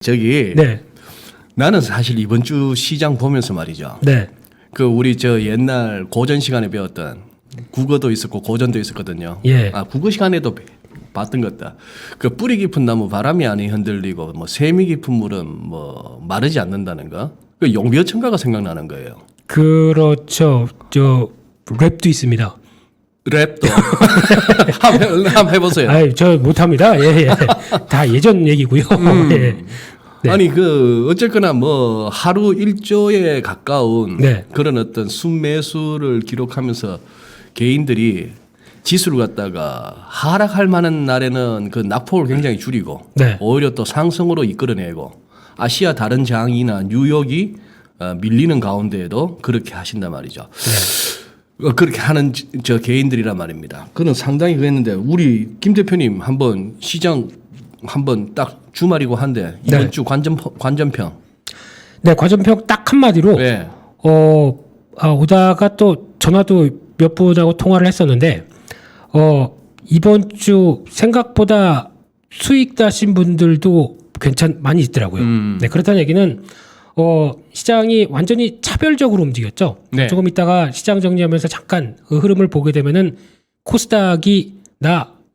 저기 네. 나는 사실 이번 주 시장 보면서 말이죠. 네. 그 우리 저 옛날 고전 시간에 배웠던 국어도 있었고 고전도 있었거든요. 예. 아 국어 시간에도 봤던 것다. 그 뿌리 깊은 나무 바람이 안에 흔들리고 뭐 샘이 깊은 물은 뭐 마르지 않는다는 거. 그 용비어천가가 생각나는 거예요. 그렇죠. 저 랩도 있습니다. 랩도 한번 해보세요. 아이, 저 못합니다. 예, 예. 다 예전 얘기고요. 예. 네. 아니 그 어쨌거나 뭐 하루 1조에 가까운 네. 그런 어떤 순매수를 기록하면서 개인들이 지수를 갖다가 하락할 만한 날에는 그 낙폭을 굉장히 줄이고 네. 오히려 또 상승으로 이끌어내고 아시아 다른 장이나 뉴욕이 밀리는 가운데에도 그렇게 하신단 말이죠. 네. 그렇게 하는 저 개인들이란 말입니다. 그는 상당히 그랬는데 우리 김 대표님 한번 시장 한번 딱 주말이고 한데 이번 네. 주 관전평. 네, 과전평 딱 한마디로 네. 오다가 또 전화도 몇 분하고 통화를 했었는데 이번 주 생각보다 수익 나신 분들도 많이 있더라고요. 네, 그렇다는 얘기는 시장이 완전히 차별적으로 움직였죠. 네. 조금 있다가 시장 정리하면서 잠깐 그 흐름을 보게 되면은 코스닥이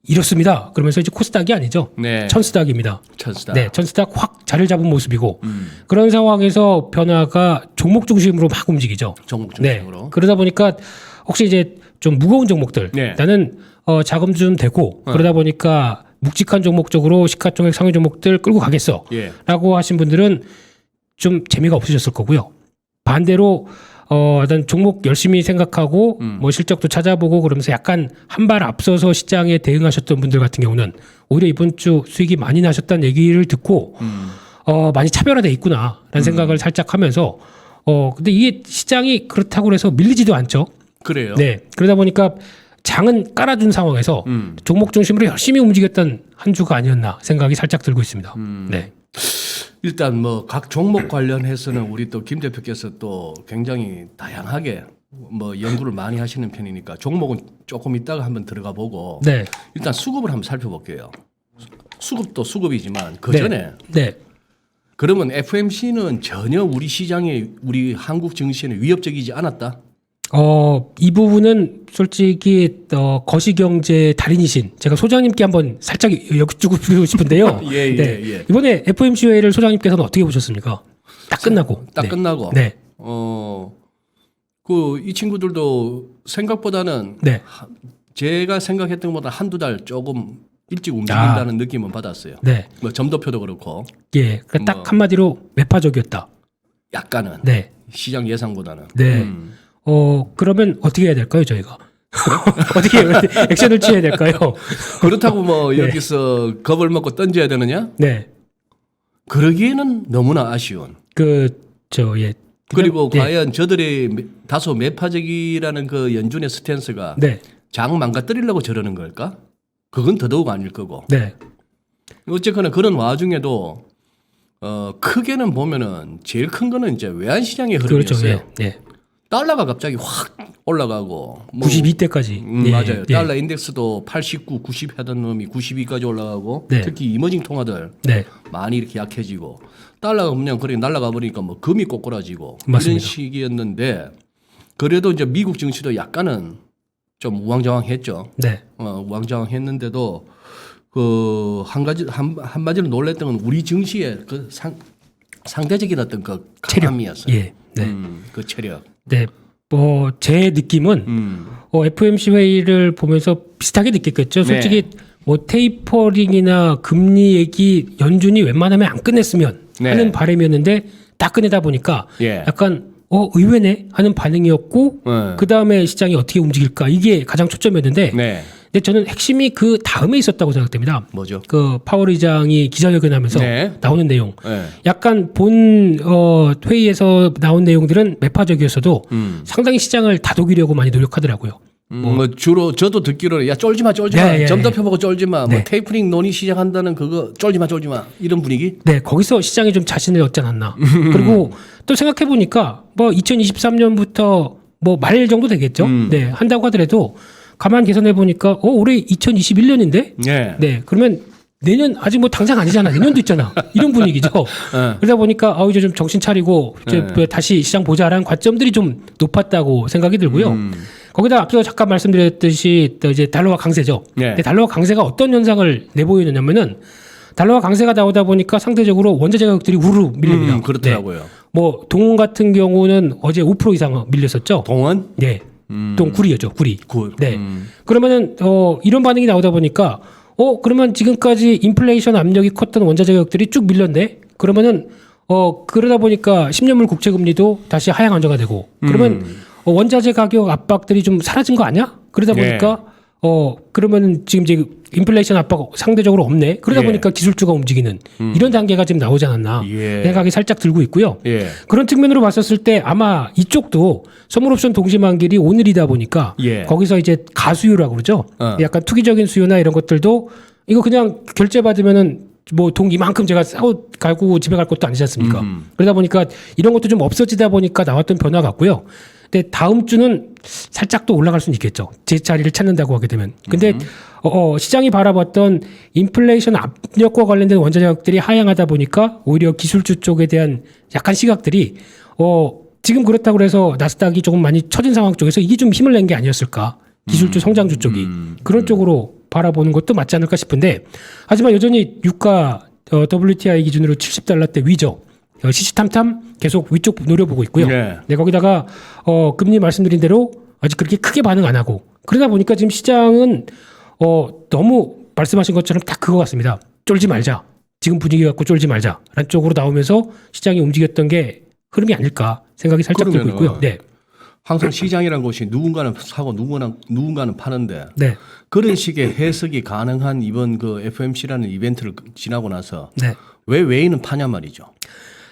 이렇습니다. 그러면서 이제 코스닥이 아니죠. 네. 천스닥입니다. 천스닥. 네, 천스닥 확 자리를 잡은 모습이고 그런 상황에서 변화가 종목 중심으로 막 움직이죠. 종목 네, 중심으로. 그러다 보니까 혹시 이제 좀 무거운 종목들, 네. 나는 자금 좀 되고 그러다 보니까 묵직한 종목 쪽으로 시가총액 상위 종목들 끌고 가겠어라고 예. 하신 분들은 좀 재미가 없으셨을 거고요. 반대로 일단 종목 열심히 생각하고 뭐 실적도 찾아보고 그러면서 약간 한 발 앞서서 시장에 대응하셨던 분들 같은 경우는 오히려 이번 주 수익이 많이 나셨다는 얘기를 듣고 많이 차별화돼 있구나라는 생각을 살짝 하면서 근데 이게 시장이 그렇다고 해서 밀리지도 않죠. 그래요. 네. 그러다 보니까 장은 깔아준 상황에서 종목 중심으로 열심히 움직였던 한 주가 아니었나 생각이 살짝 들고 있습니다. 네. 일단 뭐 각 종목 관련해서는 우리 또 김 대표께서 또 굉장히 다양하게 뭐 연구를 많이 하시는 편이니까 종목은 조금 이따가 한번 들어가 보고 네. 일단 수급을 한번 살펴볼게요. 수급도 수급이지만 그 네. 전에 네. 그러면 FMC는 전혀 우리 시장에 우리 한국 증시에는 위협적이지 않았다. 이 부분은 솔직히 거시경제 달인이신 제가 소장님께 한번 살짝 여쭈고 싶은데요. 예, 예, 네. 예. 이번에 FOMC 회의를 소장님께서는 어떻게 보셨습니까? 딱 끝나고. 딱 네. 끝나고. 네. 그 이 친구들도 생각보다는 네. 제가 생각했던 것보다 한두 달 조금 일찍 움직인다는 느낌은 받았어요. 네. 뭐 점도표도 그렇고 예. 그러니까 딱 한마디로 매파적이었다. 약간은 네. 시장 예상보다는. 네. 그러면 어떻게 해야 될까요, 저희가? 어떻게 액션을 취해야 될까요? 그렇다고 뭐 네. 여기서 겁을 먹고 던져야 되느냐? 네. 그러기에는 너무나 아쉬운. 예. 그리고 네. 과연 저들의 다소 매파적이라는 그 연준의 스탠스가 네. 장 망가뜨리려고 저러는 걸까? 그건 더더욱 아닐 거고. 네. 어쨌거나 그런 와중에도 크게는 보면은 제일 큰 거는 이제 외환시장의 그렇죠. 흐름이었어요. 예. 예. 달러가 갑자기 확 올라가고 뭐 92대까지. 맞아요. 달러 인덱스도 89, 90 하던 놈이 92까지 올라가고 네. 특히 이머징 통화들 네. 많이 이렇게 약해지고 달러가 그냥 그렇게 날아가 버리니까 뭐 금이 꼬꾸라지고 맞습니다. 이런 시기였는데 그래도 이제 미국 증시도 약간은 좀 우왕좌왕했죠. 네. 우왕좌왕했는데도 그 한마디로 놀랬던 건 우리 증시의 그 상대적인 어떤 그 강함이었어요. 예. 네. 그 체력. 네. 제 느낌은 FOMC 회의를 보면서 비슷하게 느꼈겠죠. 솔직히 뭐 테이퍼링이나 금리 얘기 연준이 웬만하면 안 끝냈으면 네. 하는 바람이었는데 딱 끝내다 보니까 예. 약간 의외네 하는 반응이었고 그 다음에 시장이 어떻게 움직일까 이게 가장 초점이었는데 네. 근데 저는 핵심이 그 다음에 있었다고 생각됩니다. 뭐죠? 그 파월 의장이 기자회견하면서 네. 나오는 내용. 네. 약간 본 회의에서 나온 내용들은 매파적이었어도 상당히 시장을 다독이려고 많이 노력하더라고요. 뭐 주로 저도 듣기로는 야 쫄지 마. 예, 점도표 보고 쫄지 마. 네. 뭐 테이퍼링 논의 시작한다는 그거 쫄지 마. 이런 분위기? 네, 거기서 시장이 좀 자신을 얻지 않았나. 그리고 또 생각해 보니까 뭐 2023년부터 뭐 말 정도 되겠죠. 네, 한다고 하더라도 가만 계산해 보니까 올해 2021년인데. 네. 네, 그러면 내년 아직 뭐 당장 아니잖아. 내년도 있잖아. 이런 분위기죠. 그러다 보니까 이제 좀 정신 차리고 이제 다시 시장 보자라는 관점들이 좀 높았다고 생각이 들고요. 거기다 앞서 잠깐 말씀드렸듯이 또 이제 달러화 강세죠. 근데 달러화 강세가 어떤 현상을 내보이느냐면은 달러화 강세가 나오다 보니까 상대적으로 원자재 가격들이 우르르 밀립니다. 그렇더라고요. 네. 뭐 동원 같은 경우는 어제 5% 이상 밀렸었죠. 동원? 네. 구리였죠. 구리. 굴. 네. 그러면은 이런 반응이 나오다 보니까 그러면 지금까지 인플레이션 압력이 컸던 원자재 가격들이 쭉 밀렸네. 그러면은 그러다 보니까 10년물 국채 금리도 다시 하향 안정화 되고 그러면 원자재 가격 압박들이 좀 사라진 거 아니야? 그러다 보니까 그러면 지금 이제 인플레이션 압박 상대적으로 없네. 그러다 보니까 기술주가 움직이는 이런 단계가 지금 나오지 않았나 생각이 살짝 들고 있고요. 그런 측면으로 봤었을 때 아마 이쪽도 선물옵션 동시만기일이 오늘이다 보니까 거기서 이제 가수요라고 그러죠. 약간 투기적인 수요나 이런 것들도 이거 그냥 결제 받으면은 뭐 돈 이만큼 제가 싸고 가고 집에 갈 것도 아니지 않습니까? 그러다 보니까 이런 것도 좀 없어지다 보니까 나왔던 변화 같고요. 근데 다음 주는 살짝 또 올라갈 수는 있겠죠. 제 자리를 찾는다고 하게 되면. 근데 시장이 바라봤던 인플레이션 압력과 관련된 원자재 가격들이 하향하다 보니까 오히려 기술주 쪽에 대한 약간 시각들이 지금 그렇다고 해서 나스닥이 조금 많이 처진 상황 쪽에서 이게 좀 힘을 낸 게 아니었을까. 기술주 성장주 쪽이. 그런 쪽으로 바라보는 것도 맞지 않을까 싶은데 하지만 여전히 유가 WTI 기준으로 70달러대 위죠. 시시탐탐 계속 위쪽 노려보고 있고요. 네, 거기다가 금리 말씀드린 대로 아직 그렇게 크게 반응 안 하고 그러다 보니까 지금 시장은 너무 말씀하신 것처럼 딱 그거 같습니다. 쫄지 말자. 지금 분위기 갖고 쫄지 말자라는 쪽으로 나오면서 시장이 움직였던 게 흐름이 아닐까 생각이 살짝 들고 있고요. 네. 항상 시장이라는 곳이 누군가는 사고 누군가는 파는데 네. 그런 식의 해석이 가능한 이번 그 FOMC라는 이벤트를 지나고 나서 네. 왜 외인은 파냐 말이죠.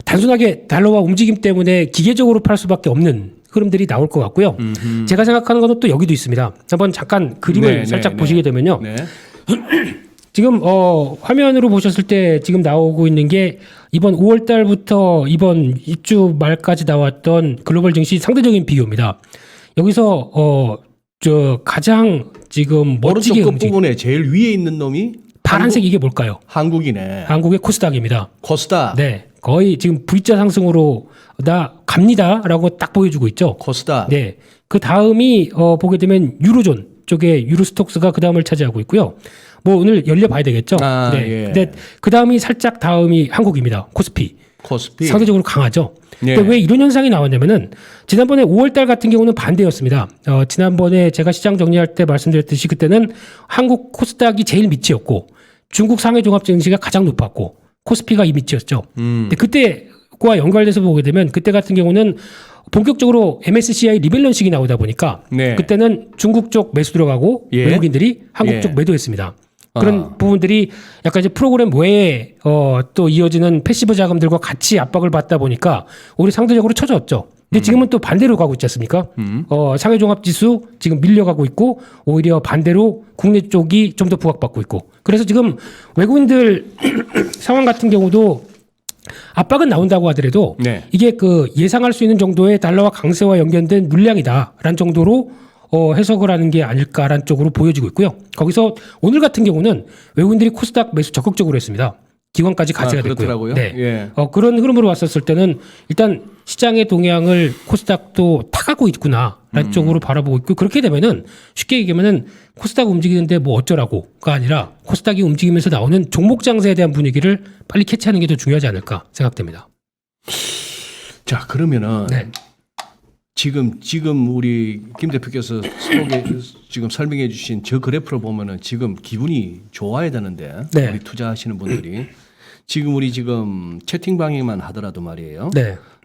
단순하게 달러와 움직임 때문에 기계적으로 팔 수밖에 없는 흐름들이 나올 것 같고요. 제가 생각하는 것은 또 여기도 있습니다. 한번 잠깐 그림을 살짝 보시게 되면요. 지금 화면으로 보셨을 때 지금 나오고 있는 게 이번 5월 달부터 이번 입주 말까지 나왔던 글로벌 증시 상대적인 비교입니다. 여기서 저 가장 지금 멋지게 오른쪽 끝부분에 제일 위에 있는 놈이 파란색 이게 뭘까요? 한국이네. 한국의 코스닥입니다. 코스닥. 네. 거의 지금 V자 상승으로 나 갑니다라고 딱 보여주고 있죠. 코스닥. 네. 그 다음이 보게 되면 유로존 쪽에 유로스톡스가 그 다음을 차지하고 있고요. 뭐 오늘 열려봐야 되겠죠. 네. 근데 그 다음이 살짝 다음이 한국입니다. 코스피. 상대적으로 강하죠. 근데 왜 이런 현상이 나왔냐면은 지난번에 5월달 같은 경우는 반대였습니다. 지난번에 제가 시장 정리할 때 말씀드렸듯이 그때는 한국 코스닥이 제일 밑이었고 중국 상해 종합 증시가 가장 높았고 코스피가 이 밑이었죠. 근데 그때와 연관돼서 보게 되면 그때 같은 경우는 본격적으로 MSCI 리밸런싱이 나오다 보니까 그때는 중국 쪽 매수 들어가고 외국인들이 한국 쪽 매도했습니다. 그런 부분들이 약간 이제 프로그램 외에 또 이어지는 패시브 자금들과 같이 압박을 받다 보니까 오히려 상대적으로 처졌죠. 근데 지금은 또 반대로 가고 있지 않습니까? 상해종합지수 지금 밀려가고 있고 오히려 반대로 국내 쪽이 좀 더 부각받고 있고 그래서 지금 외국인들 상황 같은 경우도 압박은 나온다고 하더라도 이게 그 예상할 수 있는 정도의 달러와 강세와 연결된 물량이다라는 정도로 해석을 하는 게 아닐까라는 쪽으로 보여지고 있고요. 거기서 오늘 같은 경우는 외국인들이 코스닥 매수 적극적으로 했습니다. 기관까지 가세가 됐고요. 네. 그런 흐름으로 왔었을 때는 일단 시장의 동향을 코스닥도 타가고 있구나라는 쪽으로 바라보고 있고 그렇게 되면은 쉽게 얘기하면은 코스닥 움직이는데 뭐 어쩌라고가 아니라 코스닥이 움직이면서 나오는 종목 장세에 대한 분위기를 빨리 캐치하는 게 더 중요하지 않을까 생각됩니다. 자 그러면은 지금 우리 김 대표께서 지금 설명해 주신 저 그래프를 보면은 지금 기분이 좋아야 되는데 우리 투자하시는 분들이 지금 우리 지금 채팅방에만 하더라도 말이에요.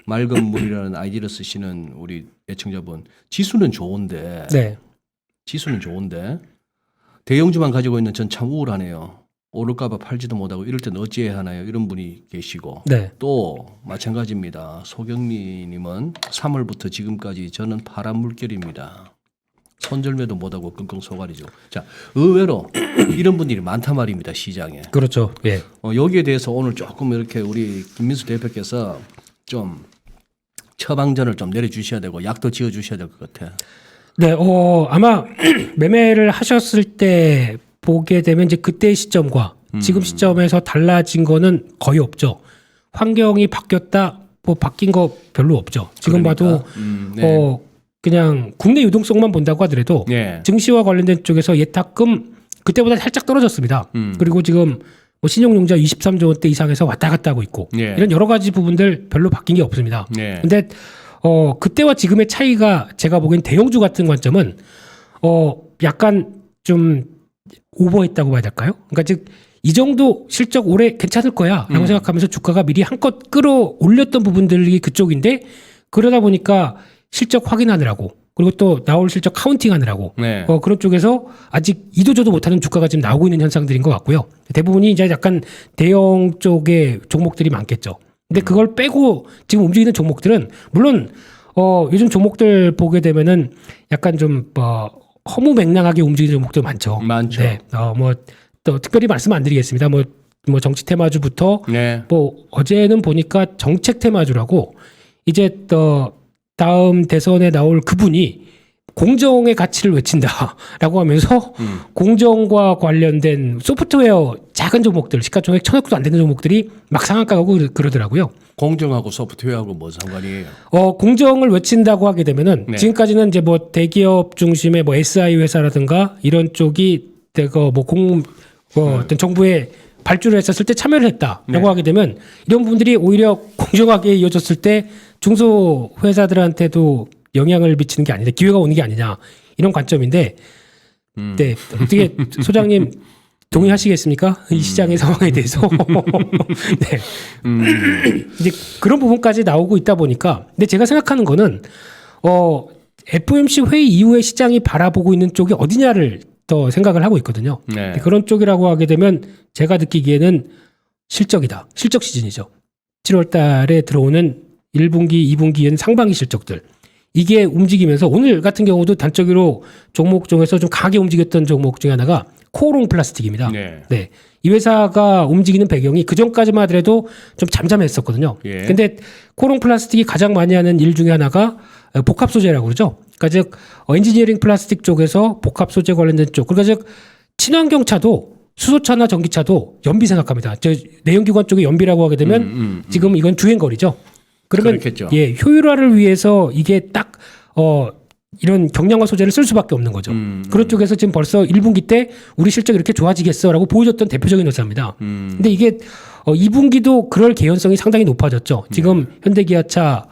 맑은 물이라는 아이디를 쓰시는 우리 애청자분 지수는 좋은데 대형주만 가지고 있는 전 참 우울하네요. 오를까봐 팔지도 못하고 이럴 때는 어찌해야 하나요? 이런 분이 계시고 또 마찬가지입니다. 소경미님은 3월부터 지금까지 저는 파란 물결입니다. 손절매도 못하고 끙끙 소갈이죠. 자 의외로 이런 분들이 많단 말입니다. 시장에. 그렇죠. 여기에 대해서 오늘 조금 이렇게 우리 김민수 대표께서 좀 처방전을 좀 내려주셔야 되고 약도 지어주셔야 될 것 같아요. 네, 아마 매매를 하셨을 때 보게 되면 이제 그때의 시점과 지금 시점에서 달라진 거는 거의 없죠. 환경이 바뀌었다, 뭐 바뀐 거 별로 없죠. 지금 그러니까. 봐도 그냥 국내 유동성만 본다고 하더라도 네. 증시와 관련된 쪽에서 예탁금 그때보다 살짝 떨어졌습니다. 그리고 지금 뭐 신용융자 23조 원대 이상에서 왔다 갔다 하고 있고 네. 이런 여러 가지 부분들 별로 바뀐 게 없습니다. 네. 근데 그때와 지금의 차이가 제가 보기엔 대형주 같은 관점은 약간 좀 오버했다고 봐야 될까요? 그러니까 즉 이 정도 실적 올해 괜찮을 거야라고 생각하면서 주가가 미리 한껏 끌어올렸던 부분들이 그쪽인데 그러다 보니까 실적 확인하느라고 그리고 또 나올 실적 카운팅하느라고 네. 그런 쪽에서 아직 이도저도 못하는 주가가 지금 나오고 있는 현상들인 것 같고요. 대부분이 이제 약간 대형 쪽의 종목들이 많겠죠. 근데 그걸 빼고 지금 움직이는 종목들은 물론 요즘 종목들 보게 되면은 약간 좀 허무맹랑하게 움직이는 종목들 많죠. 많죠. 네. 뭐 또 특별히 말씀 안 드리겠습니다. 뭐 정치 테마주부터 네. 뭐 어제는 보니까 정책 테마주라고 이제 다음 대선에 나올 그분이 공정의 가치를 외친다라고 하면서 공정과 관련된 소프트웨어 작은 종목들 시가총액 1,000억도 안 되는 종목들이 막 상한가 가고 그러더라고요. 공정하고 소프트웨어하고 뭐 상관이에요? 공정을 외친다고 하게 되면은 네. 지금까지는 이제 뭐 대기업 중심의 뭐 SI 회사라든가 이런 쪽이 대거 뭐 어떤 정부에 발주를 했었을 때 참여를 했다라고 네. 하게 되면 이런 부분들이 오히려 공정하게 이어졌을 때 중소 회사들한테도 영향을 미치는 게 아니냐, 기회가 오는 게 아니냐 이런 관점인데, 네 어떻게 소장님 동의하시겠습니까? 이 시장의 상황에 대해서. 네. 이제 그런 부분까지 나오고 있다 보니까, 근데 제가 생각하는 거는 FOMC 회의 이후에 시장이 바라보고 있는 쪽이 어디냐를 더 생각을 하고 있거든요. 네. 그런 쪽이라고 하게 되면 제가 느끼기에는 실적이다. 실적 시즌이죠. 7월 달에 들어오는 1분기, 2분기엔 상반기 실적들. 이게 움직이면서 오늘 같은 경우도 단적으로 종목 중에서 좀 강하게 움직였던 종목 중에 하나가 코오롱 플라스틱입니다. 네. 네. 이 회사가 움직이는 배경이 그전까지만 하더라도 좀 잠잠했었거든요. 예. 근데 코오롱 플라스틱이 가장 많이 하는 일 중에 하나가 복합 소재라고 그러죠. 그러니까 즉 엔지니어링 플라스틱 쪽에서 복합 소재 관련된 쪽. 그러니까 즉 친환경차도 수소차나 전기차도 연비 생각합니다. 저 내연기관 쪽에 연비라고 하게 되면 지금 이건 주행거리죠. 그러면 그렇겠죠. 예, 효율화를 위해서 이게 딱 이런 경량화 소재를 쓸 수밖에 없는 거죠. 그런 쪽에서 지금 벌써 1분기 때 우리 실적이 이렇게 좋아지겠어라고 보여줬던 대표적인 회사입니다. 근데 이게 2분기도 그럴 개연성이 상당히 높아졌죠. 지금 현대기아차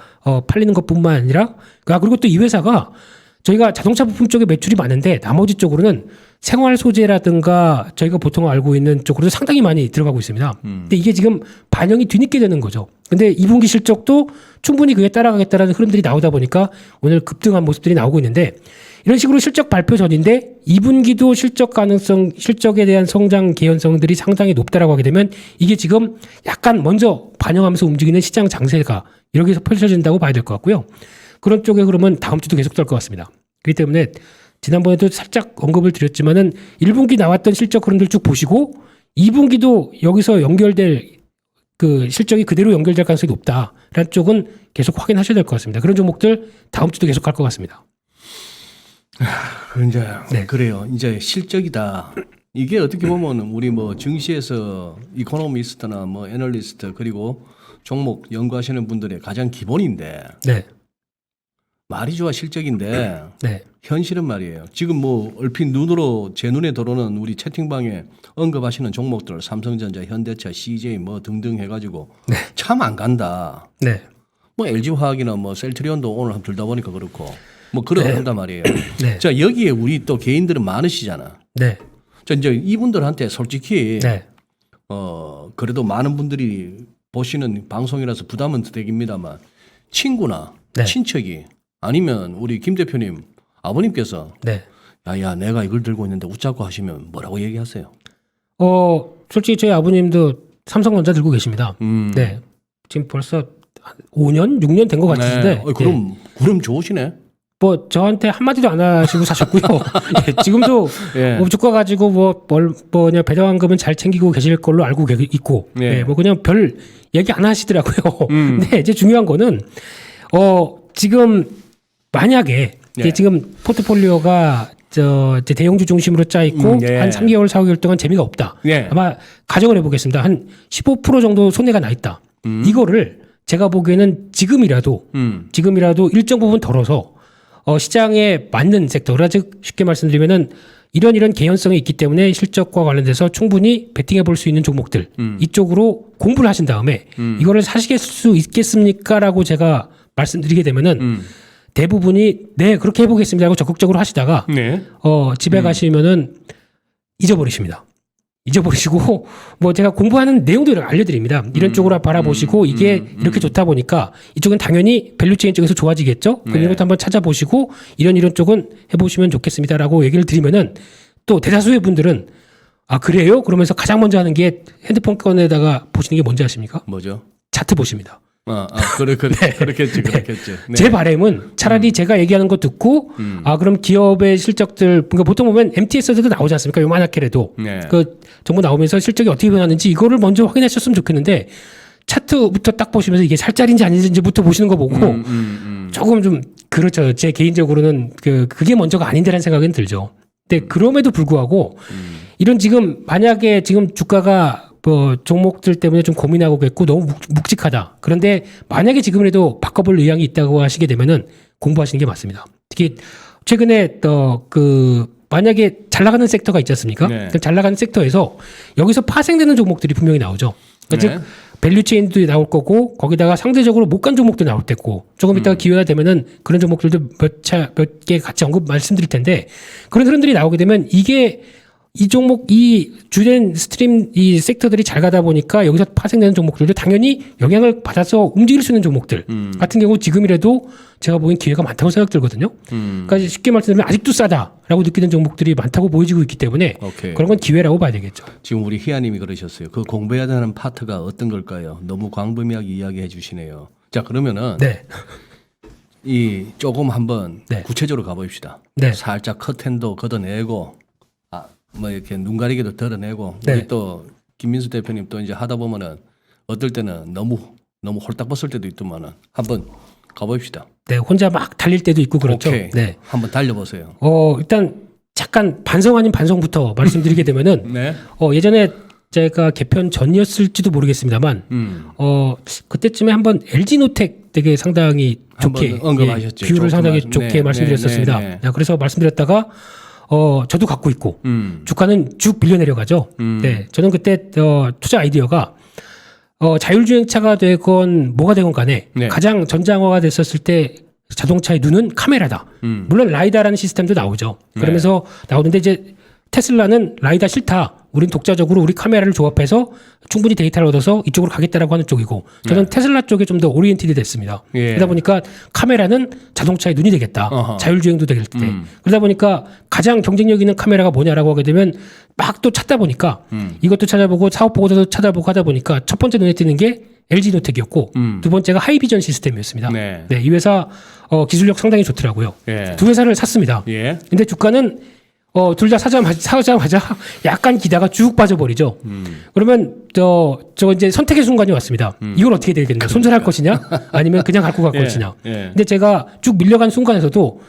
팔리는 것뿐만 아니라 그리고 또 이 회사가 저희가 자동차 부품 쪽에 매출이 많은데 나머지 쪽으로는 생활 소재라든가 저희가 보통 알고 있는 쪽으로도 상당히 많이 들어가고 있습니다. 근데 이게 지금 반영이 뒤늦게 되는 거죠. 근데 2분기 실적도 충분히 그에 따라가겠다라는 흐름들이 나오다 보니까 오늘 급등한 모습들이 나오고 있는데 이런 식으로 실적 발표 전인데 2분기도 실적 가능성, 실적에 대한 성장 개연성들이 상당히 높다라고 하게 되면 이게 지금 약간 먼저 반영하면서 움직이는 시장 장세가 이렇게 해서 펼쳐진다고 봐야 될 것 같고요. 그런 쪽에 그러면 다음 주도 계속될 것 같습니다. 그렇기 때문에 지난번에도 살짝 언급을 드렸지만은 1분기 나왔던 실적 흐름들 쭉 보시고 2분기도 여기서 연결될 그 실적이 그대로 연결될 가능성이 높다라는 쪽은 계속 확인하셔야 될 것 같습니다. 그런 종목들 다음 주도 계속 갈 것 같습니다. 이제 네. 그래요. 이제 실적이다. 이게 어떻게 보면 우리 뭐 증시에서 이코노미스트나 뭐 애널리스트 그리고 종목 연구하시는 분들의 가장 기본인데 네, 말이 좋아 실적인데 네, 현실은 말이에요. 지금 뭐 얼핏 눈으로 제 눈에 들어오는 우리 채팅방에 언급하시는 종목들 삼성전자, 현대차, CJ 뭐 등등 해가지고 참 안 간다. 네, 뭐 LG화학이나 뭐 셀트리온도 오늘 한번 들다 보니까 그렇고 뭐 그런단 말이에요. 네. 자 여기에 우리 또 개인들은 많으시잖아. 네, 자 이제 이분들한테 솔직히 네, 그래도 많은 분들이 보시는 방송이라서 부담은 되깁니다만 친구나 네. 친척이 아니면 우리 김 대표님 아버님께서 네. 야야 내가 이걸 들고 있는데 웃자고 하시면 뭐라고 얘기하세요? 솔직히 저희 아버님도 삼성전자 들고 계십니다. 네, 지금 벌써 한 5년, 6년 된 것 같은데. 네. 그럼 좋으시네. 뭐 저한테 한마디도 안 하시고 사셨고요. 예, 지금도 예. 뭐 주가 가지고 뭐냐 배당금은 잘 챙기고 계실 걸로 알고 있고, 예. 예, 뭐 그냥 별 얘기 안 하시더라고요. 근데 이제 중요한 거는 지금 만약에 예. 지금 포트폴리오가 이제 대형주 중심으로 짜 있고 예. 한 3개월, 4개월 동안 재미가 없다. 예. 아마 가정을 해보겠습니다. 한 15% 정도 손해가 나 있다. 이거를 제가 보기에는 지금이라도 일정 부분 덜어서 시장에 맞는 섹터, 즉 쉽게 말씀드리면은 이런 개연성이 있기 때문에 실적과 관련돼서 충분히 베팅해 볼 수 있는 종목들 이쪽으로 공부를 하신 다음에 이거를 사실 수 있겠습니까라고 제가 말씀드리게 되면은 대부분이 네 그렇게 해보겠습니다 하고 적극적으로 하시다가 네. 집에 가시면은 잊어버리십니다. 잊어버리시고 뭐 제가 공부하는 내용들을 알려드립니다. 이런 쪽으로 바라보시고 이게 이렇게 좋다 보니까 이쪽은 당연히 밸류체인 쪽에서 좋아지겠죠. 그럼 네. 이것도 한번 찾아보시고 이런 쪽은 해보시면 좋겠습니다라고 얘기를 드리면은 또 대다수의 분들은 아 그래요? 그러면서 가장 먼저 하는 게 핸드폰 꺼내다가 보시는 게 뭔지 아십니까? 뭐죠? 차트 보십니다. 그렇겠지. 네. 제 바람은 차라리 제가 얘기하는 거 듣고 아 그럼 기업의 실적들 그러니까 보통 보면 MTS에도 나오지 않습니까? 요만하게라도 네. 그 정보 나오면서 실적이 어떻게 변하는지 이거를 먼저 확인하셨으면 좋겠는데 차트부터 딱 보시면서 이게 살짜리인지 아닌지부터 보시는 거 보고 조금 좀 그렇죠. 제 개인적으로는 그게 먼저가 아닌데라는 생각은 들죠. 근데 그럼에도 불구하고 이런 지금 만약에 지금 주가가 뭐 종목들 때문에 좀 고민하고 있고 너무 묵직하다. 그런데 만약에 지금이라도 바꿔볼 의향이 있다고 하시게 되면은 공부하시는 게 맞습니다. 특히 최근에 만약에 잘 나가는 섹터가 있지 않습니까? 네. 그럼 잘 나가는 섹터에서 여기서 파생되는 종목들이 분명히 나오죠. 그러니까 네. 즉 밸류체인도 나올 거고 거기다가 상대적으로 못 간 종목도 나올 때고 조금 이따가 기회가 되면은 그런 종목들도 몇 개 같이 언급 말씀드릴 텐데 그런 흐름들이 나오게 되면 이 종목, 이 주된 스트림, 이 섹터들이 잘 가다 보니까 여기서 파생되는 종목들도 당연히 영향을 받아서 움직일 수 있는 종목들 같은 경우 지금이라도 제가 보기엔 기회가 많다고 생각 들거든요. 그러니까 쉽게 말씀드리면 아직도 싸다라고 느끼는 종목들이 많다고 보여지고 있기 때문에 오케이. 그런 건 기회라고 봐야 되겠죠. 지금 우리 희아님이 그러셨어요. 그 공부해야 되는 파트가 어떤 걸까요? 너무 광범위하게 이야기해 주시네요. 자 그러면은 네. 이 조금 한번 네. 구체적으로 가봅시다. 네. 살짝 커튼도 걷어내고 뭐 이렇게 눈 가리개도 덜어내고 네. 우리 또 김민수 대표님 또 이제 하다 보면은 어떨 때는 너무 홀딱 벗을 때도 있더만은 한번 가봅시다. 네, 혼자 막 달릴 때도 있고 그렇죠. 오케이. 네. 한번 달려보세요. 일단 잠깐 반성 아닌 반성부터 말씀드리게 되면은 네. 예전에 제가 개편 전이었을지도 모르겠습니다만 그때쯤에 한번 LG노텍 되게 상당히 좋게 한번 언급하셨죠. 비율을 상당히 좋게 좋게 말씀드렸었습니다. 네. 그래서 말씀드렸다가 저도 갖고 있고 주가는 쭉 빌려 내려가죠. 네, 저는 그때 투자 아이디어가 자율주행차가 되건 뭐가 되건 간에 네. 가장 전장화가 됐었을 때 자동차의 눈은 카메라다. 물론 라이다라는 시스템도 나오죠. 그러면서 나오는데 이제 테슬라는 라이다 싫다. 우린 독자적으로 우리 카메라를 조합해서 충분히 데이터를 얻어서 이쪽으로 가겠다라고 하는 쪽이고 저는 테슬라 쪽에 좀 더 오리엔티드 됐습니다. 예. 그러다 보니까 카메라는 자동차의 눈이 되겠다. 어허. 자율주행도 될 때. 그러다 보니까 가장 경쟁력 있는 카메라가 뭐냐라고 하게 되면 막 또 찾다 보니까 이것도 찾아보고 사업 보고서도 찾아보고 하다 보니까 첫 번째 눈에 띄는 게 LG노텍이었고 두 번째가 하이비전 시스템이었습니다. 네. 이 회사 기술력 상당히 좋더라고요. 예. 두 회사를 샀습니다. 예. 근데 주가는 둘 다 사자마자 약간 기다가 쭉 빠져버리죠. 그러면 저 이제 선택의 순간이 왔습니다. 이걸 어떻게 되겠냐? 손절할 것이냐? 아니면 그냥 갖고 갈 것이냐? 예. 근데 제가 쭉 밀려간 순간에서도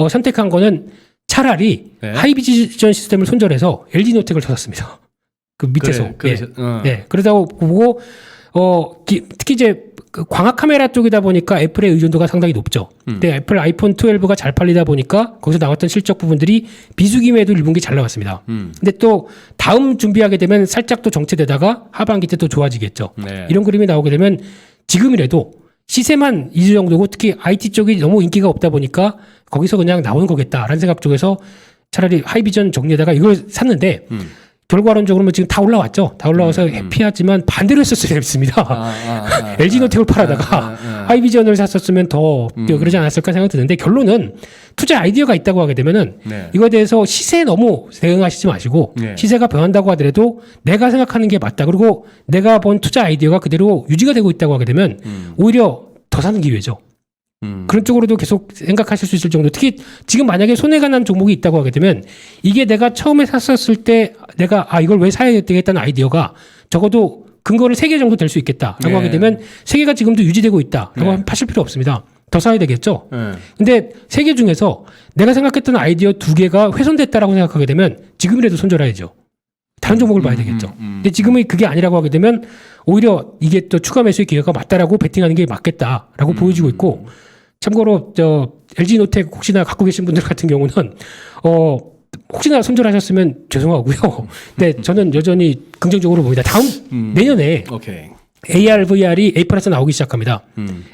선택한 거는 차라리 네. 하이비전 시스템을 손절해서 LG노텍을 찾았습니다. 그 밑에서. 네. 그러다가 보고 특히 이제 그 광학 카메라 쪽이다 보니까 애플의 의존도가 상당히 높죠. 근데 애플 아이폰 12가 잘 팔리다 보니까 거기서 나왔던 실적 부분들이 비수기에도 1분기 잘 나왔습니다. 근데 또 다음 준비하게 되면 살짝 또 정체되다가 하반기 때 또 좋아지겠죠. 네. 이런 그림이 나오게 되면 지금이라도 시세만 이 정도고 특히 IT 쪽이 너무 인기가 없다 보니까 거기서 그냥 나오는 거겠다라는 생각 쪽에서 차라리 하이비전 정리에다가 이걸 샀는데 결과론적으로는 지금 다 올라왔죠. 다 올라와서 해피하지만 반대로 했었어야 했습니다. LG노텍을 팔아다가 하이비전을 샀었으면 더 그러지 않았을까 생각이 드는데 결론은 투자 아이디어가 있다고 하게 되면은 네. 이거에 대해서 시세에 너무 대응하시지 마시고 네. 시세가 변한다고 하더라도 내가 생각하는 게 맞다. 그리고 내가 본 투자 아이디어가 그대로 유지가 되고 있다고 하게 되면 오히려 더 사는 기회죠. 그런 쪽으로도 계속 생각하실 수 있을 정도. 특히 지금 만약에 손해가 난 종목이 있다고 하게 되면 이게 내가 처음에 샀었을 때 내가 이걸 왜 사야 되겠다는 아이디어가 적어도 근거를 3개 정도 될 수 있겠다라고 네. 하게 되면 3개가 지금도 유지되고 있다라고 네. 하면 파실 필요 없습니다. 더 쌓아야 되겠죠. 네. 근데 3개 중에서 내가 생각했던 아이디어 2개가 훼손됐다라고 생각하게 되면 지금이라도 손절해야죠. 다른 종목을 봐야 되겠죠. 근데 지금은 그게 아니라고 하게 되면 오히려 이게 또 추가 매수의 기회가 맞다라고 베팅하는 게 맞겠다라고 보여지고 있고, 참고로 LG노텍 혹시나 갖고 계신 분들 같은 경우는 혹시나 손절하셨으면 죄송하고요. 근데 저는 여전히 긍정적으로 봅니다. 다음 내년에 오케이. AR, VR이 A+에 나오기 시작합니다.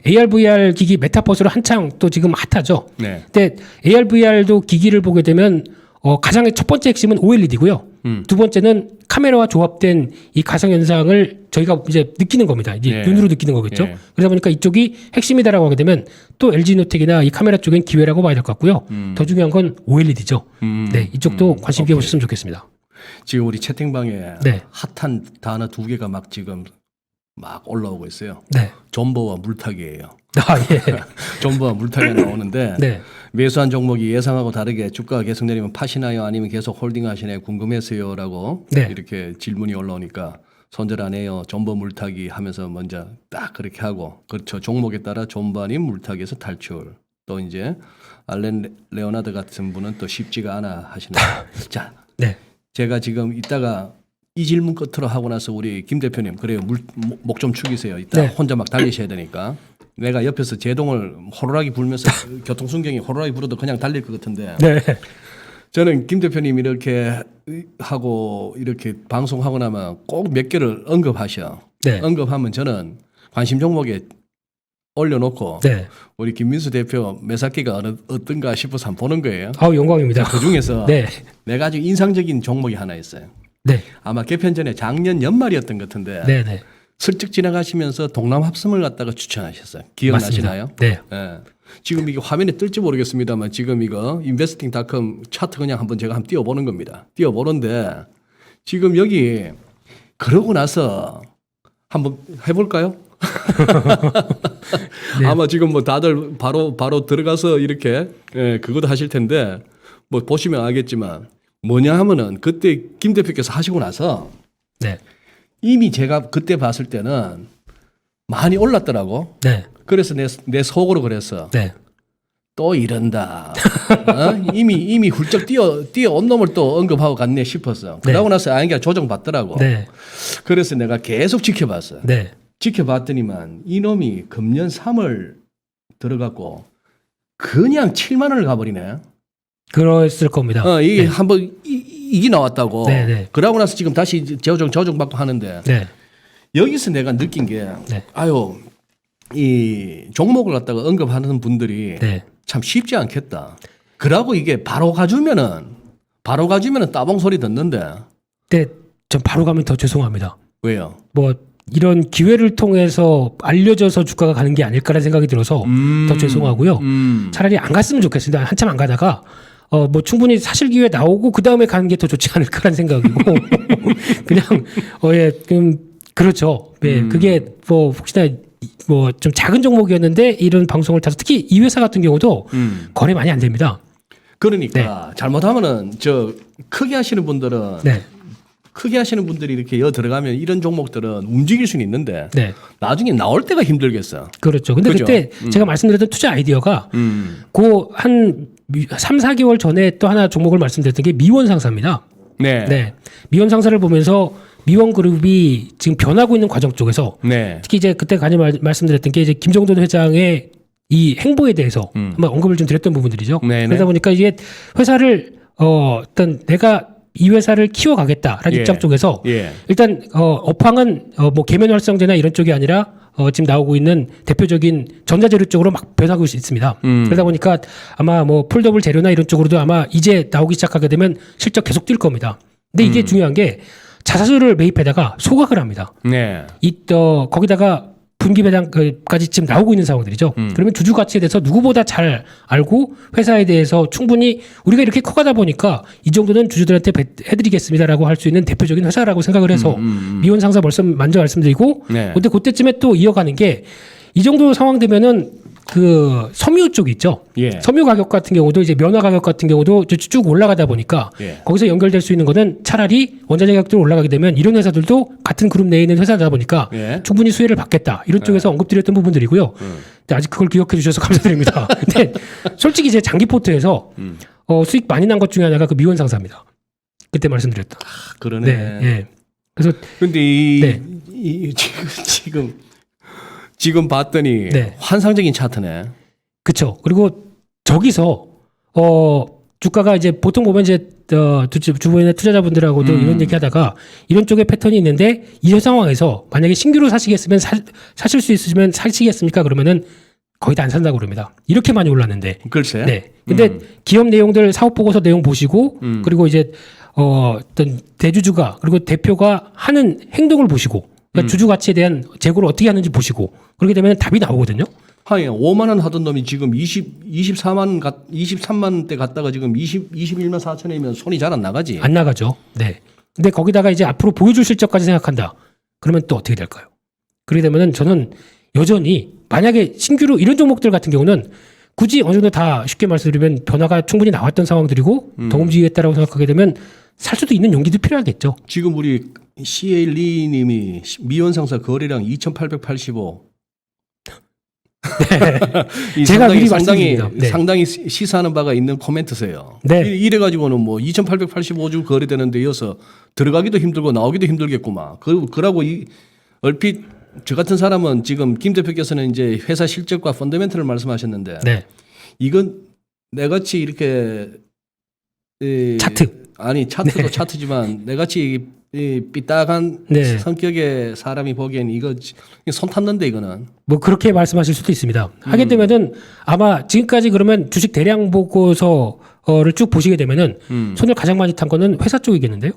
AR, VR 기기 메타버스로 한창 또 지금 핫하죠. 네. 근데 AR, VR도 기기를 보게 되면 가장 첫 번째 핵심은 OLED고요. 두 번째는 카메라와 조합된 이 가상 현상을 저희가 이제 느끼는 겁니다. 이제 예. 눈으로 느끼는 거겠죠. 예. 그러다 보니까 이쪽이 핵심이다라고 하게 되면 또 LG노텍이나 이 카메라 쪽엔 기회라고 봐야 될 것 같고요. 더 중요한 건 OLED죠. 네, 이쪽도 관심 있게 보셨으면 좋겠습니다. 지금 우리 채팅방에 네. 핫한 단어 2개가 막 지금 막 올라오고 있어요. 네. 존버와 물타기예요. 아, 예. 존버와 물타기 나오는데 네. 매수한 종목이 예상하고 다르게 주가가 계속 내리면 파시나요? 아니면 계속 홀딩하시나요? 궁금해서요라고 네. 이렇게 질문이 올라오니까 손절 안 해요. 존버 물타기 하면서 먼저 딱 그렇게 하고, 그렇죠. 종목에 따라 존버 아닌 물타기에서 탈출. 또 이제 알렌 레오나드 같은 분은 또 쉽지가 않아 하시는. 자, 네. 제가 지금 이따가 이 질문 끝으로 하고 나서 우리 김 대표님, 그래요. 목 좀 축이세요. 이따 네. 혼자 막 달리셔야 되니까. 내가 옆에서 제동을 호루라기 불면서 교통순경이 호루라기 불어도 그냥 달릴 것 같은데. 네. 저는 김 대표님 이렇게 하고 이렇게 방송하고 나면 꼭 몇 개를 언급하셔. 네. 언급하면 저는 관심 종목에 올려놓고 네. 우리 김민수 대표 매사기가 어떤가 싶어서 한번 보는 거예요. 아우, 영광입니다. 그 중에서 네. 내가 아주 인상적인 종목이 하나 있어요. 네. 아마 개편 전에 작년 연말이었던 것 같은데 네. 네. 슬쩍 지나가시면서 동남 합성을 갖다가 추천하셨어요. 기억나시나요? 네. 예. 지금 이게 화면에 뜰지 모르겠습니다만 지금 이거 investing.com 차트 그냥 한번 제가 한번 띄워보는 겁니다. 띄워보는데 지금 여기 그러고 나서 한번 해볼까요? 네. 아마 지금 뭐 다들 바로 들어가서 이렇게 그것도 하실 텐데 뭐 보시면 알겠지만 뭐냐 하면은 그때 김 대표께서 하시고 나서 네. 이미 제가 그때 봤을 때는 많이 올랐더라고. 네. 그래서 내 속으로 그랬어. 네. 또 이런다. 이미 훌쩍 뛰어온 놈을 또 언급하고 갔네 싶었어. 그러고 나서 아니가 조정 받더라고. 네. 그래서 내가 계속 지켜봤어. 네. 지켜봤더니만 이놈이 금년 3월 들어갔고 그냥 7만 원을 가버리네. 그랬을 겁니다. 이게 네. 한번 이게 나왔다고. 네, 네. 그러고 나서 지금 다시 조정 받고 하는데 네. 여기서 내가 느낀 게 네. 아유 이 종목을 갖다가 언급하는 분들이 네. 참 쉽지 않겠다. 그러고 이게 바로 가주면은 따봉 소리 듣는데 네. 전 바로 가면 더 죄송합니다. 왜요? 뭐 이런 기회를 통해서 알려져서 주가가 가는 게 아닐까라는 생각이 들어서 더 죄송하고요. 차라리 안 갔으면 좋겠습니다. 한참 안 가다가 뭐 충분히 사실 기회 나오고 그 다음에 가는 게 더 좋지 않을까라는 생각이고 그냥 예, 그렇죠. 네, 그게 뭐 혹시나 뭐 좀 작은 종목이었는데 이런 방송을 타서 특히 이 회사 같은 경우도 거래 많이 안 됩니다. 그러니까 잘못하면은 저 크게 하시는 분들은 네, 크게 하시는 분들이 이렇게 들어가면 이런 종목들은 움직일 수는 있는데 네, 나중에 나올 때가 힘들겠어. 그렇죠. 근데 그죠? 그때 제가 말씀드렸던 투자 아이디어가 그 한 3, 4개월 전에 또 하나 종목을 말씀드렸던 게 미원 상사입니다. 네. 네. 미원 상사를 보면서 미원 그룹이 지금 변하고 있는 과정 쪽에서 네. 특히 이제 그때 간이 말씀드렸던 게 이제 김정돈 회장의 이 행보에 대해서 한번 언급을 좀 드렸던 부분들이죠. 네네. 그러다 보니까 이게 회사를 어떤 내가 이 회사를 키워가겠다라는 예. 입장 쪽에서 예. 일단 업황은 뭐 계면 활성제나 이런 쪽이 아니라 지금 나오고 있는 대표적인 전자재료 쪽으로 막 변하고 있습니다. 그러다 보니까 아마 뭐 폴더블 재료나 이런 쪽으로도 아마 이제 나오기 시작하게 되면 실적 계속 뛸 겁니다. 근데 이게 중요한 게 자사주를 매입해다가 소각을 합니다. 네. 거기다가 분기 배당까지 지금 나오고 있는 상황들이죠. 그러면 주주 가치에 대해서 누구보다 잘 알고 회사에 대해서 충분히 우리가 이렇게 커가다 보니까 이 정도는 주주들한테 해드리겠습니다라고 할 수 있는 대표적인 회사라고 생각을 해서 미원 상사 먼저 말씀드리고 네. 근데 그때쯤에 또 이어가는 게 이 정도 상황 되면은 그 섬유 쪽 있죠. 예. 섬유 가격 같은 경우도 이제 면화 가격 같은 경우도 쭉 올라가다 보니까 예. 거기서 연결될 수 있는 거는 차라리 원자재 가격들이 올라가게 되면 이런 회사들도 같은 그룹 내에 있는 회사다 보니까 예. 충분히 수혜를 받겠다. 이런 쪽에서 언급드렸던 부분들이고요. 근데 아직 그걸 기억해 주셔서 감사드립니다. 근데 솔직히 이제 장기 포트에서 수익 많이 난 것 중에 하나가 그 미원 상사입니다. 그때 말씀드렸다. 그러네. 네. 예. 그래서 근데 네. 지금 봤더니 네. 환상적인 차트네. 그렇죠. 그리고 저기서 주가가 이제 보통 보면 이제 주변의 투자자분들하고도 이런 얘기하다가 이런 쪽의 패턴이 있는데 이 상황에서 만약에 신규로 사시겠으면 사실 수 있으시면 사시겠습니까? 그러면은 거의 다 안 산다고 그럽니다. 이렇게 많이 올랐는데. 글쎄. 네. 근데 기업 내용들 사업 보고서 내용 보시고 그리고 이제 어떤 대주주가 그리고 대표가 하는 행동을 보시고 그러니까 주주 가치에 대한 재고를 어떻게 하는지 보시고 그렇게 되면 답이 나오거든요. 하긴 5만 원 하던 놈이 지금 23만 대 갔다가 지금 21만 4천이면 손이 잘 안 나가지. 안 나가죠. 네. 근데 거기다가 이제 앞으로 보여줄 실적까지 생각한다. 그러면 또 어떻게 될까요? 그렇게 되면은 저는 여전히 만약에 신규로 이런 종목들 같은 경우는 굳이 어느 정도 다 쉽게 말씀드리면 변화가 충분히 나왔던 상황들이고 더 움직이겠다라고 생각하게 되면 살 수도 있는 용기도 필요하겠죠. 지금 우리 CA 리님이 미원 상사 거래량 2,885. 이 제가 미리 상당히 말씀드립니다. 네. 상당히 시사하는 바가 있는 코멘트세요. 네. 이래 가지고는 뭐 2,885주 거래되는데 이어서 들어가기도 힘들고 나오기도 힘들겠구만. 그러고 얼핏 저 같은 사람은 지금 김 대표께서는 이제 회사 실적과 펀더멘털을 말씀하셨는데 네. 이건 내같이 이렇게 차트. 아니 차트도 차트지만 내같이 삐딱한 네. 성격의 사람이 보기엔 이거 손 탔는데 이거는 뭐 그렇게 말씀하실 수도 있습니다. 하게 되면은 아마 지금까지 그러면 주식 대량 보고서를 쭉 보시게 되면은 손을 가장 많이 탄 거는 회사 쪽이겠는데요.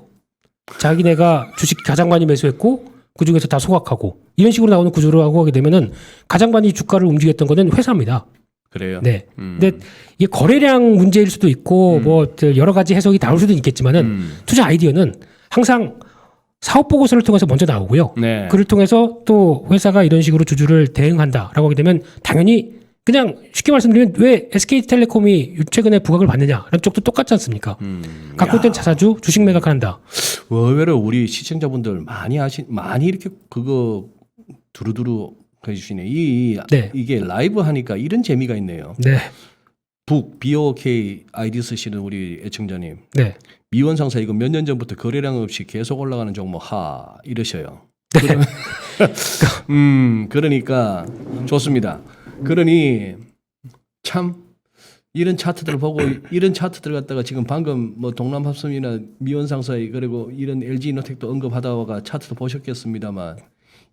자기네가 주식 가장 많이 매수했고 그 중에서 다 소각하고 이런 식으로 나오는 구조로 하고 하게 되면은 가장 많이 주가를 움직였던 거는 회사입니다. 그래요. 네. 근데 이게 거래량 문제일 수도 있고 뭐 여러 가지 해석이 나올 수도 있겠지만은 투자 아이디어는 항상 사업 보고서를 통해서 먼저 나오고요. 네. 그를 통해서 또 회사가 이런 식으로 주주를 대응한다라고 하게 되면 당연히 그냥 쉽게 말씀드리면 왜 SK텔레콤이 최근에 부각을 받느냐라는 쪽도 똑같지 않습니까? 갖고 있던 자사주 주식 매각한다. 의외로 우리 시청자분들 많이 이렇게 그거 두루두루 해주시네. 네. 이게 라이브 하니까 이런 재미가 있네요. 네. BOK 아이디 쓰시는 우리 애청자님. 네. 미원 상사 이거 몇 년 전부터 거래량 없이 계속 올라가는 종목 이러셔요. 그러니까 좋습니다. 그러니 참 이런 차트들을 보고 이런 차트들 갖다가 지금 방금 뭐 동남합섬이나 미원 상사의 그리고 이런 LG이노텍도 언급하다가 차트도 보셨겠습니다만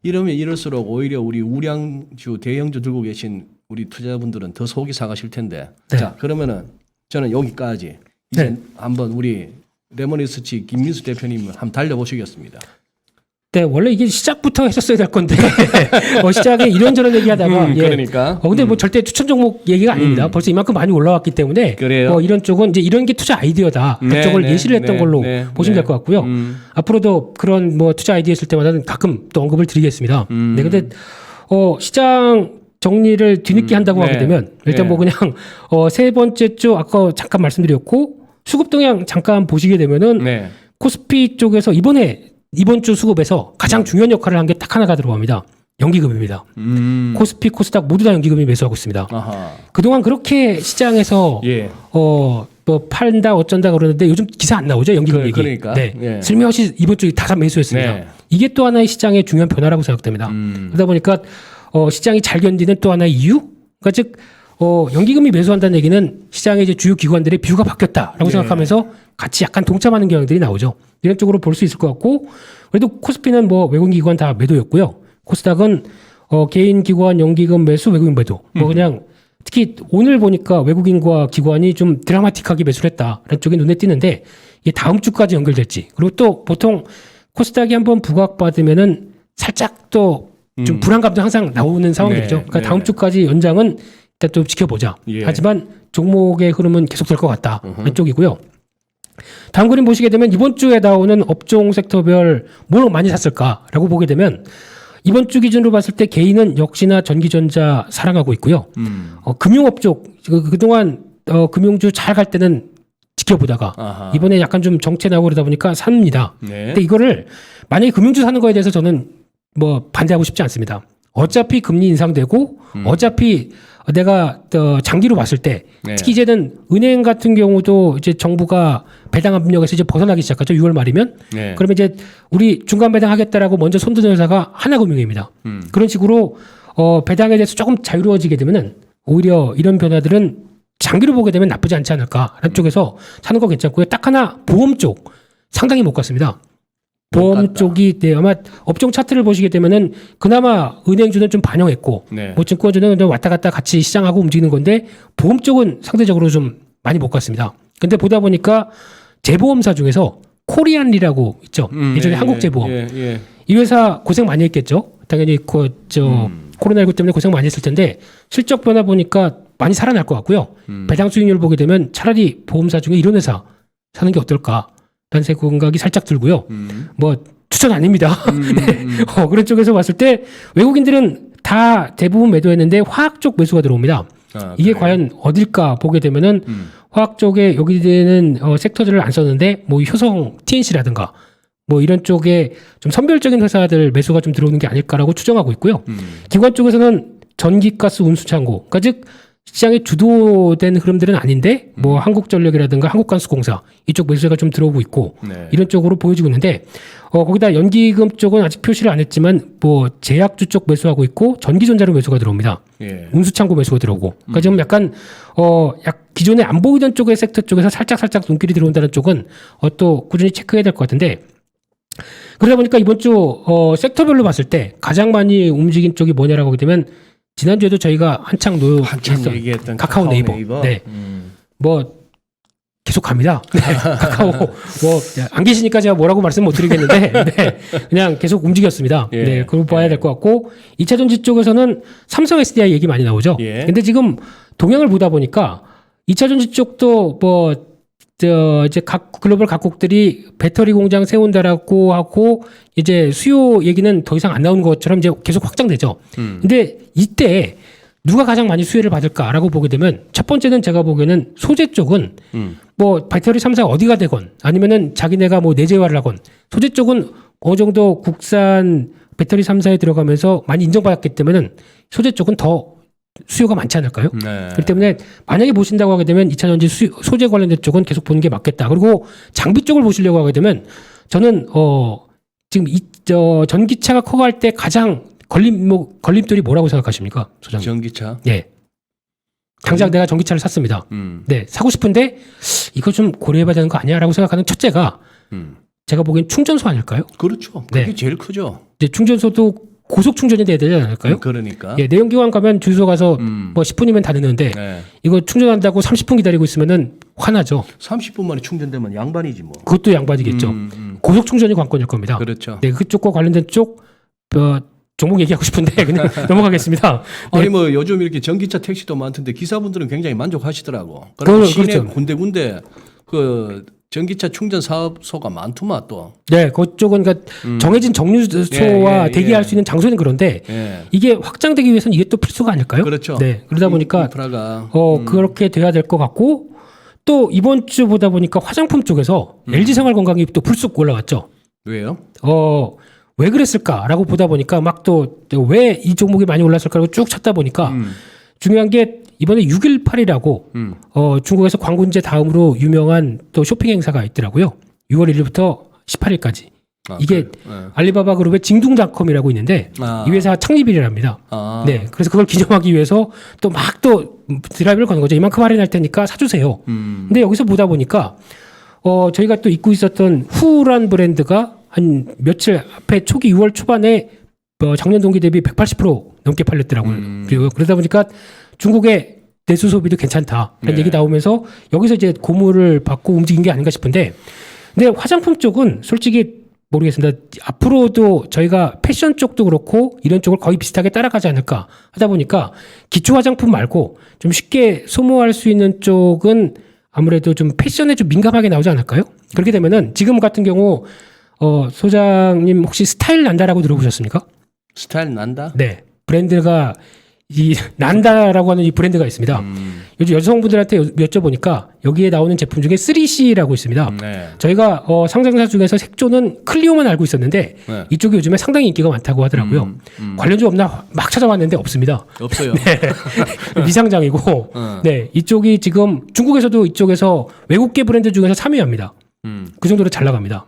이러면 이럴수록 오히려 우리 우량주 대형주 들고 계신 우리 투자자분들은 더 속이 상하실 텐데. 네. 자 그러면은 저는 여기까지 이제 네. 한번 우리 레모니스치 김민수 대표님 한번 달려보시겠습니다. 네, 원래 이게 시작부터 했었어야 될 건데 시작에 이런저런 얘기하다가 그러니까. 근데 뭐 절대 추천 종목 얘기가 아닙니다. 벌써 이만큼 많이 올라왔기 때문에 그래요? 이런 쪽은 이제 이런 게 투자 아이디어다. 그쪽을 예시를 했던 걸로 보시면 될 것 같고요. 앞으로도 그런 뭐 투자 아이디어 있을 때마다는 가끔 또 언급을 드리겠습니다. 네, 근데 시장 정리를 뒤늦게 한다고 하게 되면 일단 뭐 그냥 세 번째 주 아까 잠깐 말씀드렸고 수급 동향 잠깐 보시게 되면은 코스피 쪽에서 이번 주 수급에서 가장 중요한 역할을 한 게 딱 하나가 들어갑니다. 연기금입니다. 코스피, 코스닥 모두 다 연기금이 매수하고 있습니다. 아하. 그동안 그렇게 시장에서 뭐 팔다 어쩐다 그러는데 요즘 기사 안 나오죠 연기금 얘기. 그러니까. 네. 슬며시 이번 주에 다 매수했습니다. 네. 이게 또 하나의 시장의 중요한 변화라고 생각됩니다. 그러다 보니까 시장이 잘 견디는 또 하나의 이유, 그러니까 즉 연기금이 매수한다는 얘기는 시장의 이제 주요 기관들의 뷰가 바뀌었다라고 생각하면서 같이 약간 동참하는 경향들이 나오죠. 이런 쪽으로 볼 수 있을 것 같고 그래도 코스피는 뭐 외국인 기관 다 매도였고요. 코스닥은 개인 기관 연기금 매수, 외국인 매도. 뭐 그냥 특히 오늘 보니까 외국인과 기관이 좀 드라마틱하게 매수를 했다라는 쪽이 눈에 띄는데 이게 다음 주까지 연결될지 그리고 또 보통 코스닥이 한번 부각받으면은 살짝 또 좀 불안감도 항상 나오는 상황이죠. 그러니까 다음 주까지 연장은 일단 좀 지켜보자. 하지만 종목의 흐름은 계속될 것 같다. 이쪽이고요. 다음 그림 보시게 되면 이번 주에 나오는 업종 섹터별 뭘 많이 샀을까라고 보게 되면 이번 주 기준으로 봤을 때 개인은 역시나 전기전자 사랑하고 있고요. 금융업 쪽 그동안 금융주 잘 갈 때는 지켜보다가 아하. 이번에 약간 좀 정체 나오고 그러다 보니까 삽니다. 네. 근데 이거를 만약에 금융주 사는 거에 대해서 저는 뭐 반대하고 싶지 않습니다. 어차피 금리 인상되고 어차피 내가 장기로 봤을 때 네. 특히 이제는 은행 같은 경우도 이제 정부가 배당 압력에서 이제 벗어나기 시작하죠. 6월 말이면. 네. 그러면 이제 우리 중간 배당하겠다라고 먼저 손드는 회사가 하나금융입니다. 그런 식으로 배당에 대해서 조금 자유로워지게 되면은 오히려 이런 변화들은 장기로 보게 되면 나쁘지 않지 않을까라는 쪽에서 사는 거 괜찮고요. 딱 하나 보험 쪽 상당히 못 갔습니다. 보험 쪽이 네, 아마 업종 차트를 보시게 되면은 그나마 은행주는 좀 반영했고 네. 뭐 증권주는 좀 왔다 갔다 같이 시장하고 움직이는 건데 보험 쪽은 상대적으로 좀 많이 못 갔습니다. 근데 보다 보니까 재보험사 중에서 코리안리라고 있죠. 예전에 예, 한국재보험. 예, 예. 이 회사 고생 많이 했겠죠. 당연히 코로나19 때문에 고생 많이 했을 텐데 실적 변화 보니까 많이 살아날 것 같고요. 배당 수익률 보게 되면 차라리 보험사 중에 이런 회사 사는 게 어떨까? 라는 생각이 살짝 들고요. 뭐 추천 아닙니다. 네. 그런 쪽에서 봤을 때 외국인들은 다 대부분 매도했는데 화학 쪽 매수가 들어옵니다. 이게 그래요? 과연 어딜까 보게 되면은 화학 쪽에 여기 되는 섹터들을 안 썼는데 뭐 효성 TNC라든가 뭐 이런 쪽에 좀 선별적인 회사들 매수가 좀 들어오는 게 아닐까라고 추정하고 있고요. 기관 쪽에서는 전기가스 운수창고, 그러니까 즉 시장에 주도된 흐름들은 아닌데 뭐 한국전력이라든가 한국가스공사 이쪽 매수가 좀 들어오고 있고 네. 이런 쪽으로 보여지고 있는데 거기다 연기금 쪽은 아직 표시를 안 했지만 뭐 제약주 쪽 매수하고 있고 전기전자로 매수가 들어옵니다. 예. 운수창고 매수가 들어오고 그러니까 지금 약간 기존에 안 보이던 쪽의 섹터 쪽에서 살짝 눈길이 들어온다는 쪽은 또 꾸준히 체크해야 될 것 같은데 그러다 보니까 이번 주 섹터별로 봤을 때 가장 많이 움직인 쪽이 뭐냐라고 하게 되면 지난주에도 저희가 한창 얘기했던 카카오 네이버. 네. 뭐 계속 갑니다. 네. 카카오 뭐 안 계시니까 제가 뭐라고 말씀 못 드리겠는데 네. 그냥 계속 움직였습니다. 예. 네. 그걸 봐야 될 것 같고 2차 전지 쪽에서는 삼성 SDI 얘기 많이 나오죠. 예. 근데 지금 동향을 보다 보니까 2차 전지 쪽도 이제 각 글로벌 각국들이 배터리 공장 세운다라고 하고 이제 수요 얘기는 더 이상 안 나오는 것처럼 이제 계속 확장되죠. 근데 이때 누가 가장 많이 수혜를 받을까라고 보게 되면 첫 번째는 제가 보기에는 소재 쪽은 뭐 배터리 3사가 어디가 되건 아니면은 자기네가 뭐 내재화를 하건 소재 쪽은 어느 정도 국산 배터리 3사에 들어가면서 많이 인정받았기 때문에는 소재 쪽은 더 수요가 많지 않을까요? 네. 그렇기 때문에 만약에 보신다고 하게 되면 2차 전지 소재 관련된 쪽은 계속 보는 게 맞겠다. 그리고 장비 쪽을 보시려고 하게 되면 저는 지금 전기차가 커갈 때 가장 걸림돌이 뭐라고 생각하십니까, 소장님? 전기차. 네. 당장 내가 전기차를 샀습니다. 네, 사고 싶은데 이거 좀 고려해봐야 되는 거 아니야라고 생각하는 첫째가 제가 보기엔 충전소 아닐까요? 그렇죠. 그게 네. 제일 크죠. 이제 충전소도 고속 충전이 돼야 되지 않을까요? 그러니까. 예, 내연기관 가면 주유소 가서 뭐 10분이면 다 되는데 네. 이거 충전한다고 30분 기다리고 있으면은 화나죠. 30분 만에 충전되면 양반이지 뭐. 그것도 양반이겠죠. 고속 충전이 관건일 겁니다. 그렇죠. 네, 그쪽과 관련된 쪽 종목 얘기하고 싶은데 그냥 넘어가겠습니다. 네. 아니 뭐 요즘 이렇게 전기차 택시도 많던데 기사분들은 굉장히 만족하시더라고. 그리고 시내 그렇죠. 군데군데 그 전기차 충전 사업소가 많더만 또. 네, 그쪽은 그러니까 정해진 정류소와 대기할 수 있는 장소는 그런데 예. 이게 확장되기 위해서는 이게 또 필수가 아닐까요? 그렇죠. 네, 그러다 보니까 인프라가 그렇게 돼야 될 것 같고 또 이번 주 보다 보니까 화장품 쪽에서 LG생활건강이 또 불쑥 올라왔죠. 왜요? 왜 그랬을까라고 보다 보니까 막 또 왜 이 종목이 많이 올랐을까라고 쭉 찾다 보니까 중요한 게 이번에 6.18이라고 중국에서 광군제 다음으로 유명한 또 쇼핑 행사가 있더라고요. 6월 1일부터 18일까지. 이게 알리바바 그룹의 징둥닷컴이라고 있는데 이 회사 창립일이랍니다. 네, 그래서 그걸 기념하기 위해서 또 막 드라이브를 거는 거죠. 이만큼 할인할 테니까 사주세요. 근데 여기서 보다 보니까 저희가 또 잊고 있었던 후란 브랜드가 한 며칠 앞에 초기 6월 초반에 작년 동기 대비 180% 넘게 팔렸더라고요. 그리고 그러다 보니까 중국의 내수 소비도 괜찮다라는 얘기 나오면서 여기서 이제 고무를 받고 움직인 게 아닌가 싶은데 근데 화장품 쪽은 솔직히 모르겠습니다. 앞으로도 저희가 패션 쪽도 그렇고 이런 쪽을 거의 비슷하게 따라가지 않을까 하다 보니까 기초 화장품 말고 좀 쉽게 소모할 수 있는 쪽은 아무래도 좀 패션에 좀 민감하게 나오지 않을까요? 그렇게 되면은 지금 같은 경우 소장님 혹시 스타일 난다라고 들어보셨습니까? 스타일 난다. 네, 브랜드가 이 난다라고 하는 이 브랜드가 있습니다. 요즘 여성분들한테 여쭤보니까 여기에 나오는 제품 중에 3C라고 있습니다. 네. 저희가 상장사 중에서 색조는 클리오만 알고 있었는데 네. 이쪽이 요즘에 상당히 인기가 많다고 하더라고요. 관련주 없나 막 찾아봤는데 없습니다. 없어요. 네. 미상장이고 네, 이쪽이 지금 중국에서도 이쪽에서 외국계 브랜드 중에서 3위합니다. 그 정도로 잘 나갑니다.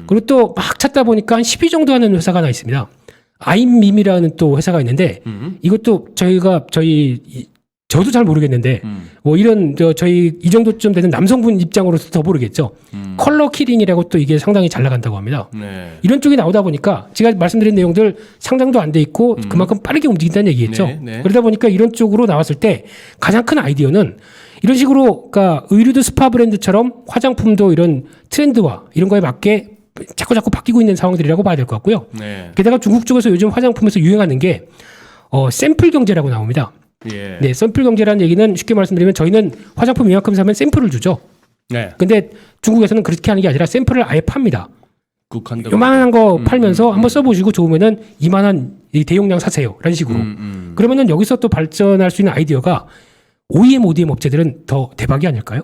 그리고 또 막 찾다 보니까 한 10위 정도 하는 회사가 하나 있습니다. 아임밈이라는 또 회사가 있는데 이것도 저도 잘 모르겠는데 뭐 이런 저희 이 정도쯤 되는 남성분 입장으로서 더 모르겠죠. 컬러 키링이라고 또 이게 상당히 잘 나간다고 합니다. 네. 이런 쪽이 나오다 보니까 제가 말씀드린 내용들 상장도 안 돼 있고 그만큼 빠르게 움직인다는 얘기겠죠. 네, 네. 그러다 보니까 이런 쪽으로 나왔을 때 가장 큰 아이디어는 이런 식으로 그러니까 의류도 스파 브랜드처럼 화장품도 이런 트렌드와 이런 거에 맞게 자꾸 바뀌고 있는 상황들이라고 봐야 될 것 같고요. 네. 게다가 중국 쪽에서 요즘 화장품에서 유행하는 게 샘플 경제라고 나옵니다. 예. 네, 샘플 경제라는 얘기는 쉽게 말씀드리면 저희는 화장품 이만큼 사면 샘플을 주죠. 네. 근데 중국에서는 그렇게 하는 게 아니라 샘플을 아예 팝니다. 국한도. 요만한 거 팔면서 한번 써보시고 좋으면은 이만한 이 대용량 사세요. 라는 식으로. 그러면은 여기서 또 발전할 수 있는 아이디어가 OEM, ODM 업체들은 더 대박이 아닐까요?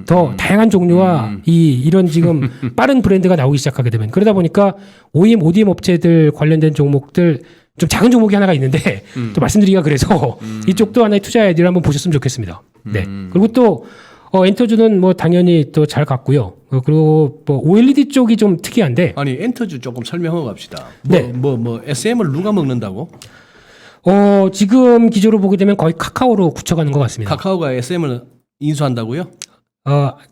더 다양한 종류와 이런 지금 빠른 브랜드가 나오기 시작하게 되면 그러다 보니까 OEM, ODM 업체들 관련된 종목들 좀 작은 종목이 하나가 있는데 또 말씀드리기가 그래서 이쪽도 하나의 투자 아이디어를 한번 보셨으면 좋겠습니다. 네. 그리고 또 엔터주는 뭐 당연히 또 잘 갔고요. 그리고 뭐 OLED 쪽이 좀 특이한데 아니 엔터주 조금 설명하고 갑시다. 네. SM을 누가 먹는다고? 지금 기조로 보게 되면 거의 카카오로 굳혀가는 것 같습니다. 카카오가 SM을 인수한다고요?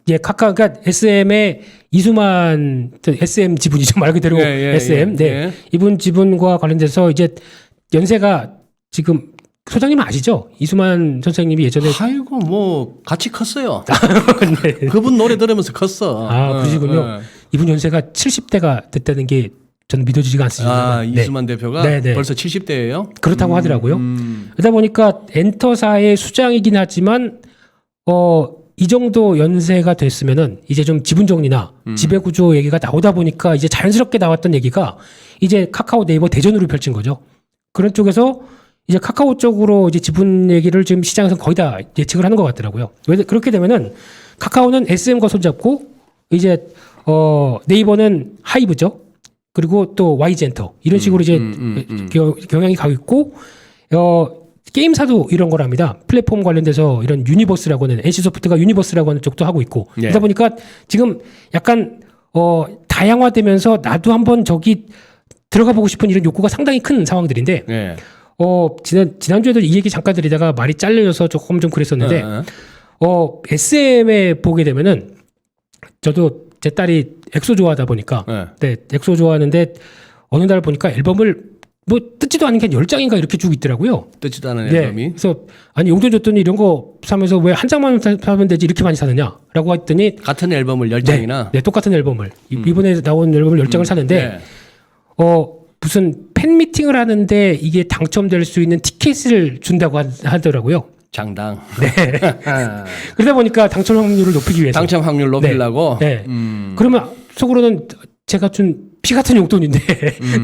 예, 그러니까 SM의 이수만 SM 지분이죠. 말 그대로 SM. 네. 예. 이분 지분과 관련돼서 이제 연세가 지금 소장님 아시죠? 이수만 선생님이 예전에 아이고 뭐 같이 컸어요. 네. 그분 노래 들으면서 컸어. 그러시군요. 이분 연세가 70대가 됐다는 게 저는 믿어지지가 않습니다. 네. 이수만 대표가 네. 벌써 70대예요? 그렇다고 하더라고요. 그러다 보니까 엔터사의 수장이긴 하지만 이 정도 연세가 됐으면은 이제 좀 지분 정리나 지배 구조 얘기가 나오다 보니까 이제 자연스럽게 나왔던 얘기가 이제 카카오 네이버 대전으로 펼친 거죠. 그런 쪽에서 이제 카카오 쪽으로 이제 지분 얘기를 지금 시장에서 거의 다 예측을 하는 것 같더라고요. 왜 그렇게 되면은 카카오는 SM과 손잡고 이제 네이버는 하이브죠. 그리고 또 YG엔터 이런 식으로 이제 경향이 가고 있고 게임사도 이런 거랍니다. 플랫폼 관련돼서 이런 유니버스라고 하는 NC소프트가 유니버스라고 하는 쪽도 하고 있고 네. 그러다 보니까 지금 약간 다양화되면서 나도 한번 저기 들어가 보고 싶은 이런 욕구가 상당히 큰 상황들인데 네. 지난주에도 이 얘기 잠깐 드리다가 말이 잘려서 조금 좀 그랬었는데 SM에 보게 되면은 저도 제 딸이 엑소 좋아하다 보니까 네, 엑소 좋아하는데 어느 날 보니까 앨범을 뭐 뜯지도 않은 게 10장인가 이렇게 쭉 있더라고요. 뜯지도 않은 네. 앨범이. 그래서 아니 용돈 줬더니 이런 거 사면서 왜 한 장만 사면 되지 이렇게 많이 사느냐라고 했더니 같은 앨범을 10장이나. 네, 똑같은 앨범을 이번에 나온 앨범을 10장을 사는데 네. 무슨 팬 미팅을 하는데 이게 당첨될 수 있는 티켓을 준다고 하더라고요. 장당. 네. 그러다 보니까 당첨 확률을 높이기 위해서. 당첨 확률 높이려고. 네. 그러면 속으로는 제가 준 피 같은 용돈인데.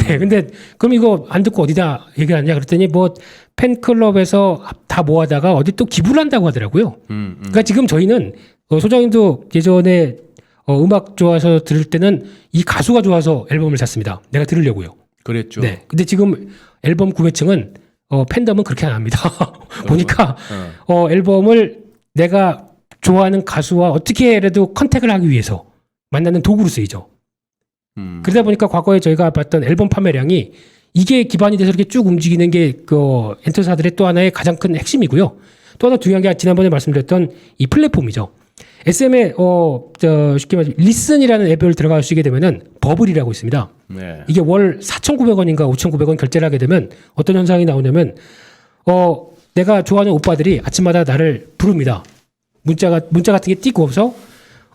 네. 근데 그럼 이거 안 듣고 어디다 얘기하냐 그랬더니 뭐 팬클럽에서 다 모아다가 어디 또 기부를 한다고 하더라고요. 그러니까 지금 저희는 소장님도 예전에 음악 좋아서 들을 때는 이 가수가 좋아서 앨범을 샀습니다. 내가 들으려고요. 그랬죠. 네. 근데 지금 앨범 구매층은 팬덤은 그렇게 안 합니다. 보니까 앨범을 내가 좋아하는 가수와 어떻게라도 컨택을 하기 위해서 만나는 도구로 쓰이죠. 그러다 보니까 과거에 저희가 봤던 앨범 판매량이 이게 기반이 돼서 이렇게 쭉 움직이는 게 엔터사들의 또 하나의 가장 큰 핵심이고요. 또 하나 중요한 게 지난번에 말씀드렸던 이 플랫폼이죠. SM에 쉽게 말해서 리슨이라는 앱을 들어가시게 되면은 버블이라고 있습니다. 네. 이게 월 4,900원인가 5,900원 결제를 하게 되면 어떤 현상이 나오냐면 내가 좋아하는 오빠들이 아침마다 나를 부릅니다. 문자 같은 게 띄고 없어.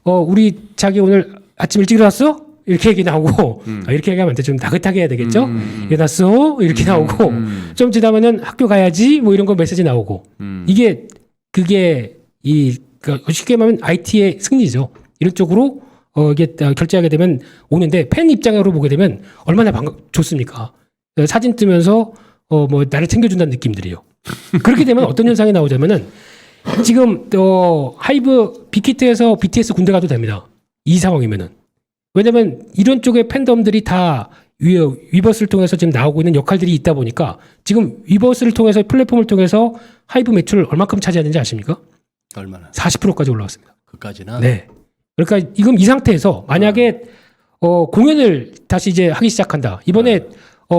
우리 자기 오늘 아침 일찍 일어났어? 이렇게 얘기 나오고 이렇게 얘기하면 안 돼. 좀 다긋하게 해야 되겠죠? 일어났어? 이렇게 나오고 좀 지나면은 학교 가야지 뭐 이런 거 메시지 나오고 그게 쉽게 말하면 IT의 승리죠. 이런 쪽으로 이게 결제하게 되면 오는데 팬 입장으로 보게 되면 얼마나 좋습니까? 사진 뜨면서 뭐 나를 챙겨준다는 느낌들이요. 그렇게 되면 어떤 현상이 나오자면은 지금 하이브 빅히트에서 BTS 군대 가도 됩니다. 이 상황이면은. 왜냐면 이런 쪽의 팬덤들이 다 위버스를 통해서 지금 나오고 있는 역할들이 있다 보니까 지금 위버스를 통해서 플랫폼을 통해서 하이브 매출을 얼마큼 차지하는지 아십니까? 얼마나? 40%까지 올라왔습니다. 그까지나. 네. 그러니까 지금 이 상태에서 만약에 공연을 다시 이제 하기 시작한다. 이번에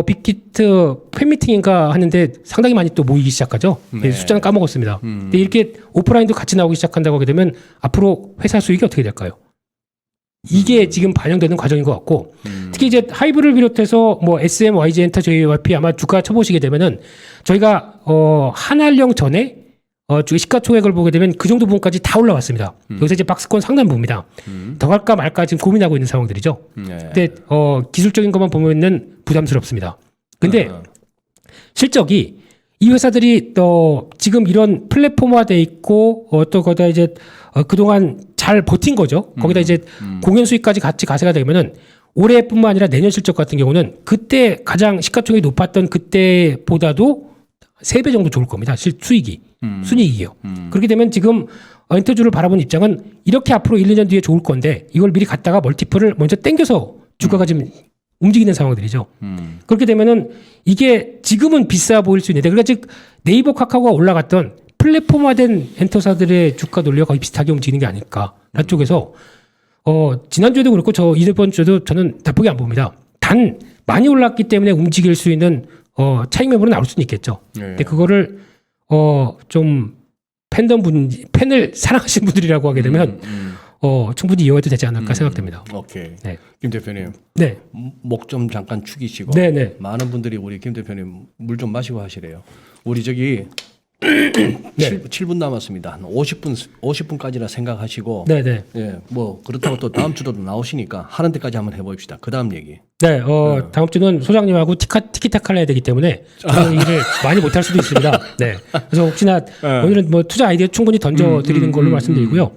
빅히트 팬미팅인가 하는데 상당히 많이 또 모이기 시작하죠. 네. 숫자는 까먹었습니다. 근데 이렇게 오프라인도 같이 나오기 시작한다고 하게 되면 앞으로 회사 수익이 어떻게 될까요? 이게 지금 반영되는 과정인 것 같고 특히 이제 하이브를 비롯해서 뭐 SM, YG 엔터, JYP 아마 주가 쳐보시게 되면은 저희가 한알령 전에 시가총액을 보게 되면 그 정도 부분까지 다 올라왔습니다. 여기서 이제 박스권 상단 부분입니다. 더 갈까 말까 지금 고민하고 있는 상황들이죠. 네. 근데 기술적인 것만 보면은 부담스럽습니다. 근데 실적이 이 회사들이 지금 이런 플랫폼화돼 있고 또 거기다 이제 그동안 잘 버틴 거죠. 거기다 이제 공연 수익까지 같이 가세가 되면은 올해뿐만 아니라 내년 실적 같은 경우는 그때 가장 시가총액이 높았던 그때보다도 3배 정도 좋을 겁니다. 수익이. 순이익이요. 그렇게 되면 지금 엔터주를 바라보는 입장은 이렇게 앞으로 1, 2년 뒤에 좋을 건데 이걸 미리 갖다가 멀티플을 먼저 땡겨서 주가가 지금 움직이는 상황들이죠. 그렇게 되면은 이게 지금은 비싸 보일 수 있는데 그러니까 즉 네이버 카카오가 올라갔던 플랫폼화된 엔터사들의 주가 논리와 거의 비슷하게 움직이는 게 아닐까라는 쪽에서 지난주에도 그렇고 이번 주에도 저는 나쁘게 안 봅니다. 단 많이 올랐기 때문에 움직일 수 있는 차익 매물은 나올 수는 있겠죠. 네. 근데 그거를 좀 팬을 사랑하시는 분들이라고 하게 되면 충분히 이용해도 되지 않을까 생각됩니다. 오케이. 네. 김 대표님. 네. 목 좀 잠깐 축이시고. 네네. 많은 분들이 우리 김 대표님 물 좀 마시고 하시래요. 우리 저기 네. 7분 남았습니다. 한 50분까지나 생각하시고. 네네. 예, 뭐 그렇다고 또 다음 주도 나오시니까 하는 데까지 한번 해봅시다. 그 다음 얘기. 네, 다음 주는 소장님하고 티키타카를 해야 되기 때문에 저는 일을 많이 못할 수도 있습니다. 네. 그래서 혹시나 오늘은 뭐 투자 아이디어 충분히 던져드리는 걸로 말씀드리고요.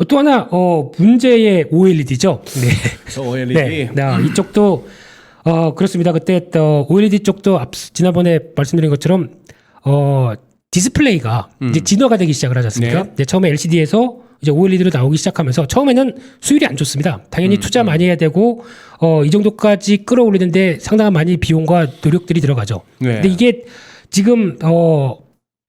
또 하나, 문제의 OLED죠. 네. OLED. 네. 이쪽도, 그렇습니다. 그때 OLED 쪽도 지난번에 말씀드린 것처럼, 디스플레이가 이제 진화가 되기 시작을 하지 않습니까? 네. 네, 처음에 LCD에서 이제 OLED로 나오기 시작하면서 처음에는 수율이 안 좋습니다. 당연히 투자 많이 해야 되고 이 정도까지 끌어올리는데 상당한 많이 비용과 노력들이 들어가죠. 네. 근데 이게 지금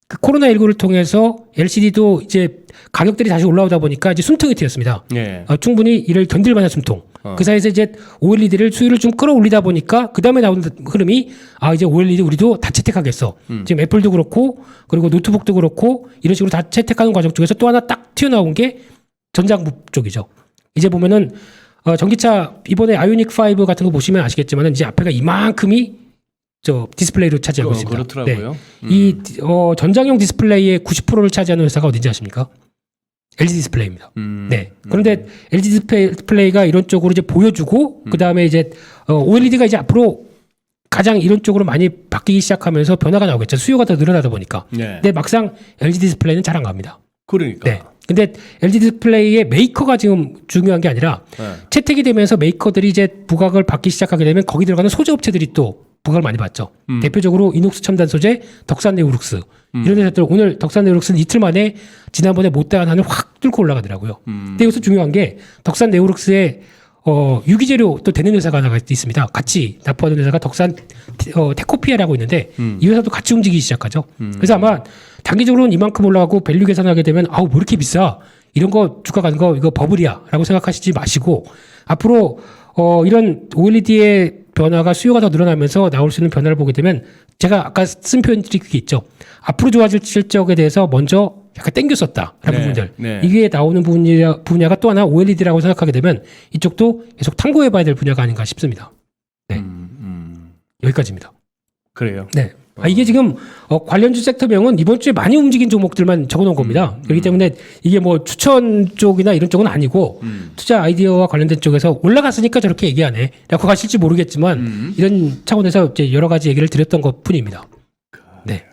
그 코로나19를 통해서 LCD도 이제 가격들이 다시 올라오다 보니까 이제 숨통이 트였습니다. 네. 충분히 이를 견딜 만한 숨통. 그 사이에서 이제 OLED를 수율을 좀 끌어올리다 보니까 그 다음에 나오는 흐름이 이제 OLED 우리도 다 채택하겠어. 지금 애플도 그렇고 그리고 노트북도 그렇고 이런 식으로 다 채택하는 과정 중에서 또 하나 딱 튀어나온 게 전장부 쪽이죠. 이제 보면은 전기차 이번에 아이오닉 5 같은 거 보시면 아시겠지만은 이제 앞에가 이만큼이 디스플레이로 차지하고 있습니다. 그렇더라고요. 네. 이 전장용 디스플레이의 90%를 차지하는 회사가 어딘지 아십니까? LG 디스플레이입니다. 네. 그런데 LG 디스플레이가 이런 쪽으로 이제 보여주고 그 다음에 이제 OLED가 이제 앞으로 가장 이런 쪽으로 많이 바뀌기 시작하면서 변화가 나오겠죠. 수요가 더 늘어나다 보니까. 네. 근데 막상 LG 디스플레이는 잘 안 갑니다. 그러니까. 네. 근데 LG 디스플레이의 메이커가 지금 중요한 게 아니라 채택이 되면서 메이커들이 이제 부각을 받기 시작하게 되면 거기 들어가는 소재 업체들이 또 부각을 많이 받죠. 대표적으로 이녹스 첨단 소재, 덕산 네오룩스 이런 회사들 오늘 덕산 네오룩스는 이틀 만에 지난번에 못다한 한을 확 뚫고 올라가더라고요. 근데 여기서 중요한 게 덕산 네오룩스의 유기재료 또 되는 회사가 하나 있습니다. 같이 납부하는 회사가 덕산 테코피아라고 있는데 이 회사도 같이 움직이기 시작하죠. 그래서 아마 단기적으로는 이만큼 올라가고 밸류 계산하게 되면 뭐 이렇게 비싸 이런 거 주가 가는 거 이거 버블이야라고 생각하시지 마시고 앞으로 이런 OLED의 변화가 수요가 더 늘어나면서 나올 수 있는 변화를 보게 되면 제가 아까 쓴 표현들이 그게 있죠. 앞으로 좋아질 실적에 대해서 먼저 약간 땡겼었다라는 네, 부분들. 네. 이게 나오는 분야가 또 하나 OLED라고 생각하게 되면 이쪽도 계속 탐구해봐야 될 분야가 아닌가 싶습니다. 네. 여기까지입니다. 그래요. 네. 이게 지금 관련주 섹터명은 이번 주에 많이 움직인 종목들만 적어놓은 겁니다. 그렇기 때문에 이게 뭐 추천 쪽이나 이런 쪽은 아니고 투자 아이디어와 관련된 쪽에서 올라갔으니까 저렇게 얘기하네 라고 하실지 모르겠지만 이런 차원에서 이제 여러 가지 얘기를 드렸던 것 뿐입니다. 네.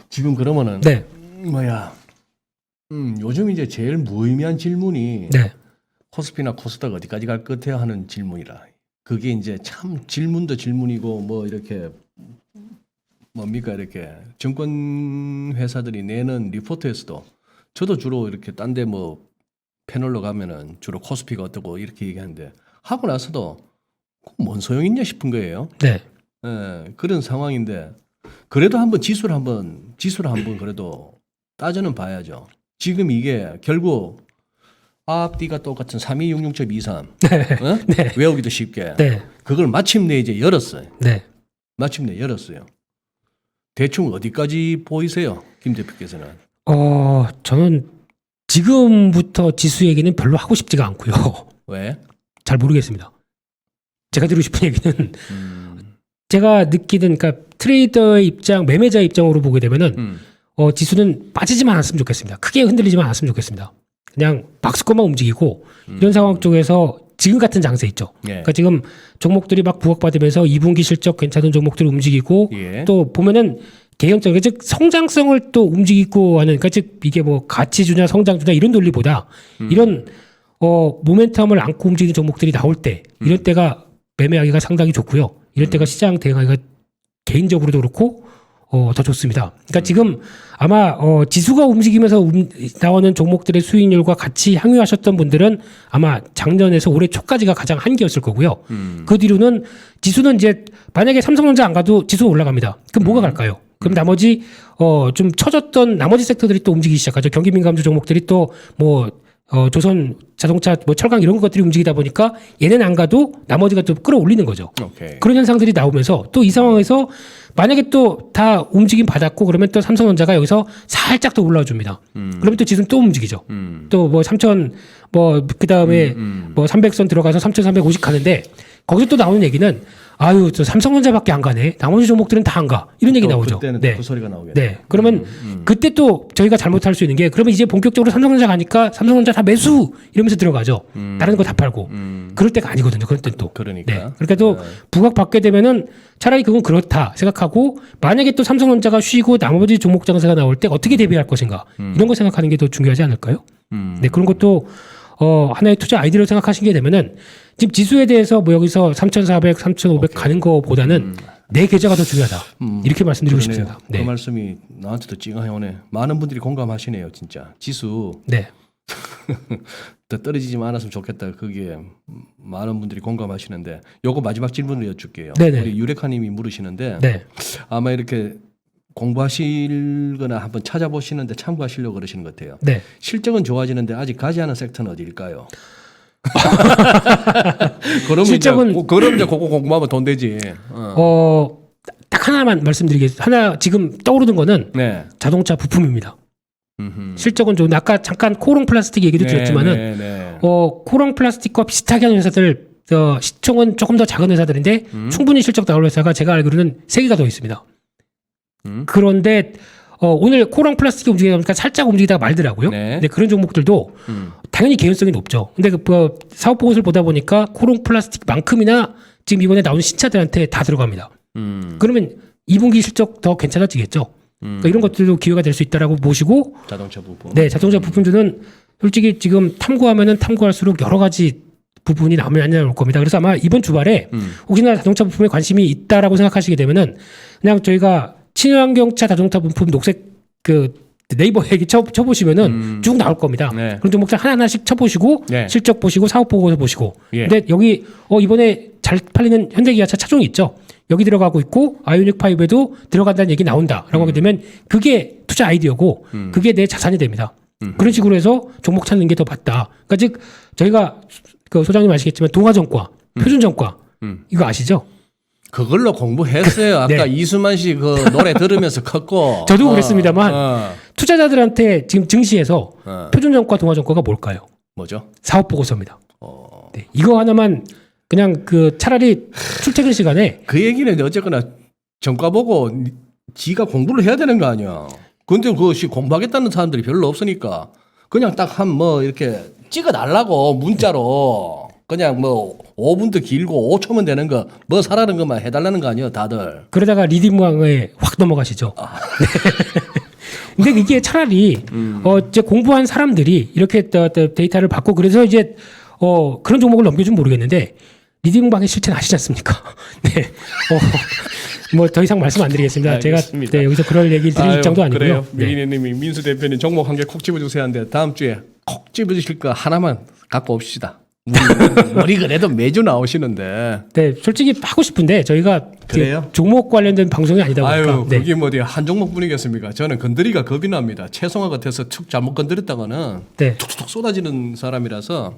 지금 그러면은 네. 요즘 이제 제일 무의미한 질문이 네. 코스피나 코스닥 어디까지 갈 것 같아요 하는 질문이라. 그게 이제 참 질문도 질문이고 뭐 이렇게 뭡니까 이렇게 증권 회사들이 내는 리포트에서도 저도 주로 이렇게 딴 데 뭐 패널로 가면은 주로 코스피가 어떻고 이렇게 얘기하는데 하고 나서도 뭔 소용 있냐 싶은 거예요. 네. 예, 그런 상황인데 그래도 한번 지수를 한번 그래도 따져는 봐야죠. 지금 이게 결국 앞뒤가 똑같은 3266.23 어? 네. 외우기도 쉽게 네. 그걸 마침내 이제 열었어요. 네. 마침내 열었어요. 대충 어디까지 보이세요, 김 대표께서는? 저는 지금부터 지수 얘기는 별로 하고 싶지가 않고요. 왜? 잘 모르겠습니다. 제가 드리고 싶은 얘기는 제가 느끼는 그러니까 트레이더의 입장, 매매자의 입장으로 보게 되면은 지수는 빠지지만 않았으면 좋겠습니다. 크게 흔들리지만 않았으면 좋겠습니다. 그냥 박스권만 움직이고 이런 상황 쪽에서 지금 같은 장세 있죠. 예. 그러니까 지금 종목들이 막 부각받으면서 2분기 실적 괜찮은 종목들이 움직이고 예. 또 보면은 개연적, 즉 성장성을 또 움직이고 하는, 그러니까 즉 이게 뭐 가치주냐 성장주냐 이런 논리보다 이런 모멘텀을 안고 움직이는 종목들이 나올 때 이런 때가 매매하기가 상당히 좋고요. 이런 때가 시장 대응하기가 개인적으로도 그렇고 더 좋습니다. 그러니까 지금 아마 지수가 움직이면서 나오는 종목들의 수익률과 같이 향유하셨던 분들은 아마 작년에서 올해 초까지가 가장 한계였을 거고요. 그 뒤로는 지수는 이제 만약에 삼성전자 안 가도 지수가 올라갑니다. 그럼 뭐가 갈까요? 그럼 나머지 좀 처졌던 나머지 섹터들이 또 움직이기 시작하죠. 경기 민감주 종목들이 또 뭐 조선 자동차, 뭐 철강 이런 것들이 움직이다 보니까 얘는 안 가도 나머지가 또 끌어올리는 거죠. 오케이. 그런 현상들이 나오면서 또 이 상황에서 만약에 또 다 움직임 받았고 그러면 또 삼성전자가 여기서 살짝 더 올라와 줍니다. 그러면 또 지수는 또 움직이죠. 또 뭐 3,000 뭐 그다음에 뭐 300선 들어가서 3,350 가는데 거기서 또 나오는 얘기는 아유, 저 삼성전자밖에 안 가네. 나머지 종목들은 다 안 가. 이런 얘기 나오죠. 그때는 네. 그 소리가 나오겠네. 네. 그러면 그때 또 저희가 잘못할 수 있는 게 그러면 이제 본격적으로 삼성전자 가니까 삼성전자 다 매수 이러면서 들어가죠. 다른 거 다 팔고. 그럴 때가 아니거든요. 그럴 땐 또. 그러니까. 네. 그러니까 또 부각 받게 되면은 차라리 그건 그렇다 생각하고 만약에 또 삼성전자가 쉬고 나머지 종목 장세가 나올 때 어떻게 대비할 것인가 이런 거 생각하는 게 더 중요하지 않을까요? 네. 그런 것도 하나의 투자 아이디어로 생각하시게 되면은 지금 지수에 대해서 뭐 여기서 3,400, 3,500 가는 거보다는 내 계좌가 더 중요하다. 이렇게 말씀드리고 그러네요. 싶습니다. 네. 그 말씀이 나한테도 찡하오네. 많은 분들이 공감하시네요, 진짜. 지수 네. 더 떨어지지만 않았으면 좋겠다. 그게 많은 분들이 공감하시는데 요거 마지막 질문을 여쭐게요. 네네. 우리 유레카님이 물으시는데 네. 아마 이렇게 공부하시거나 한번 찾아보시는데 참고하시려고 그러시는 것 같아요. 네. 실적은 좋아지는데 아직 가지 않은 섹터는 어디일까요? 그럼 그럼 이제 그거 공부하면 돈 되지. 딱 하나만 말씀드리겠습니다. 하나 지금 떠오르는 거는 네. 자동차 부품입니다. 실적은 좋은데 아까 잠깐 코롱 플라스틱 얘기도 드렸지만은 코롱 플라스틱과 비슷하게 하는 회사들 시총은 조금 더 작은 회사들인데 충분히 실적 나올 회사가 제가 알기로는 3개가 더 있습니다. 그런데 오늘 코롱 플라스틱이 움직이다 보니까 살짝 움직이다가 말더라고요. 네. 근데 그런 종목들도 당연히 개연성이 높죠. 근데 그 사업 보고서를 보다 보니까 코롱 플라스틱만큼이나 지금 이번에 나온 신차들한테 다 들어갑니다. 그러면 2분기 실적 더 괜찮아지겠죠. 그러니까 이런 것들도 기회가 될 수 있다라고 보시고 자동차 부품. 네, 자동차 부품주는 솔직히 지금 탐구하면은 탐구할수록 여러 가지 부분이 나올 겁니다. 그래서 아마 이번 주말에 혹시나 자동차 부품에 관심이 있다라고 생각하시게 되면은 그냥 저희가 친환경차 자동차 부품 녹색 그 네이버 얘기 쳐보시면은 쭉 나올 겁니다. 네. 그런 종목들 하나하나씩 쳐보시고 네. 실적 보시고 사업 보고서 보시고. 예. 근데 여기 이번에 잘 팔리는 현대기아차 차종이 있죠. 여기 들어가고 있고 아이오닉 5에도 들어간다는 얘기 나온다라고 하게 되면 그게 투자 아이디어고 그게 내 자산이 됩니다. 그런 식으로 해서 종목 찾는 게 더 맞다. 그러니까 즉 저희가 그 소장님 아시겠지만 동아정과, 표준정과 이거 아시죠? 그걸로 공부했어요. 아까 네. 이수만 씨 그 노래 들으면서 컸고. 저도 그랬습니다만 투자자들한테 지금 증시에서 표준정과, 동아정과가 뭘까요? 뭐죠? 사업 보고서입니다. 네, 이거 하나만 그냥 그 차라리 출퇴근 시간에 그 얘기는 어쨌거나 정가 보고 지가 공부를 해야 되는 거 아니야. 근데 그것이 공부하겠다는 사람들이 별로 없으니까 그냥 딱 한 뭐 이렇게 찍어 달라고 문자로 그냥 뭐 5분도 길고 5초면 되는 거 뭐 사라는 것만 해달라는 거 아니에요, 다들. 그러다가 리딩왕에 확 넘어가시죠. 네. 근데 이게 차라리 이제 공부한 사람들이 이렇게 데이터를 받고 그래서 이제 그런 종목을 넘겨주면 모르겠는데 리딩방의 실체는 아시지 않습니까? 네. 뭐 더 이상 말씀 안 드리겠습니다. 알겠습니다. 제가 여기서 그럴 얘기 드릴 입장도 아니고요. 그래요. 네. 미리네님이 민수 대표님 종목 한 개 콕 집어주세요 하는데 다음 주에 콕 집어주실 거 하나만 갖고 옵시다. 우리 그래도 매주 나오시는데. 네, 솔직히 하고 싶은데 저희가 그래요? 종목 관련된 방송이 아니다 보니까. 아유, 네. 그게 뭐 어디 한 종목뿐이겠습니까? 저는 건드리가 겁이 납니다. 채송화 같아서 툭 잘못 건드렸다가는 네. 툭툭 쏟아지는 사람이라서.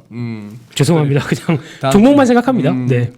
죄송합니다. 그냥 다음 종목만 생각합니다. 네.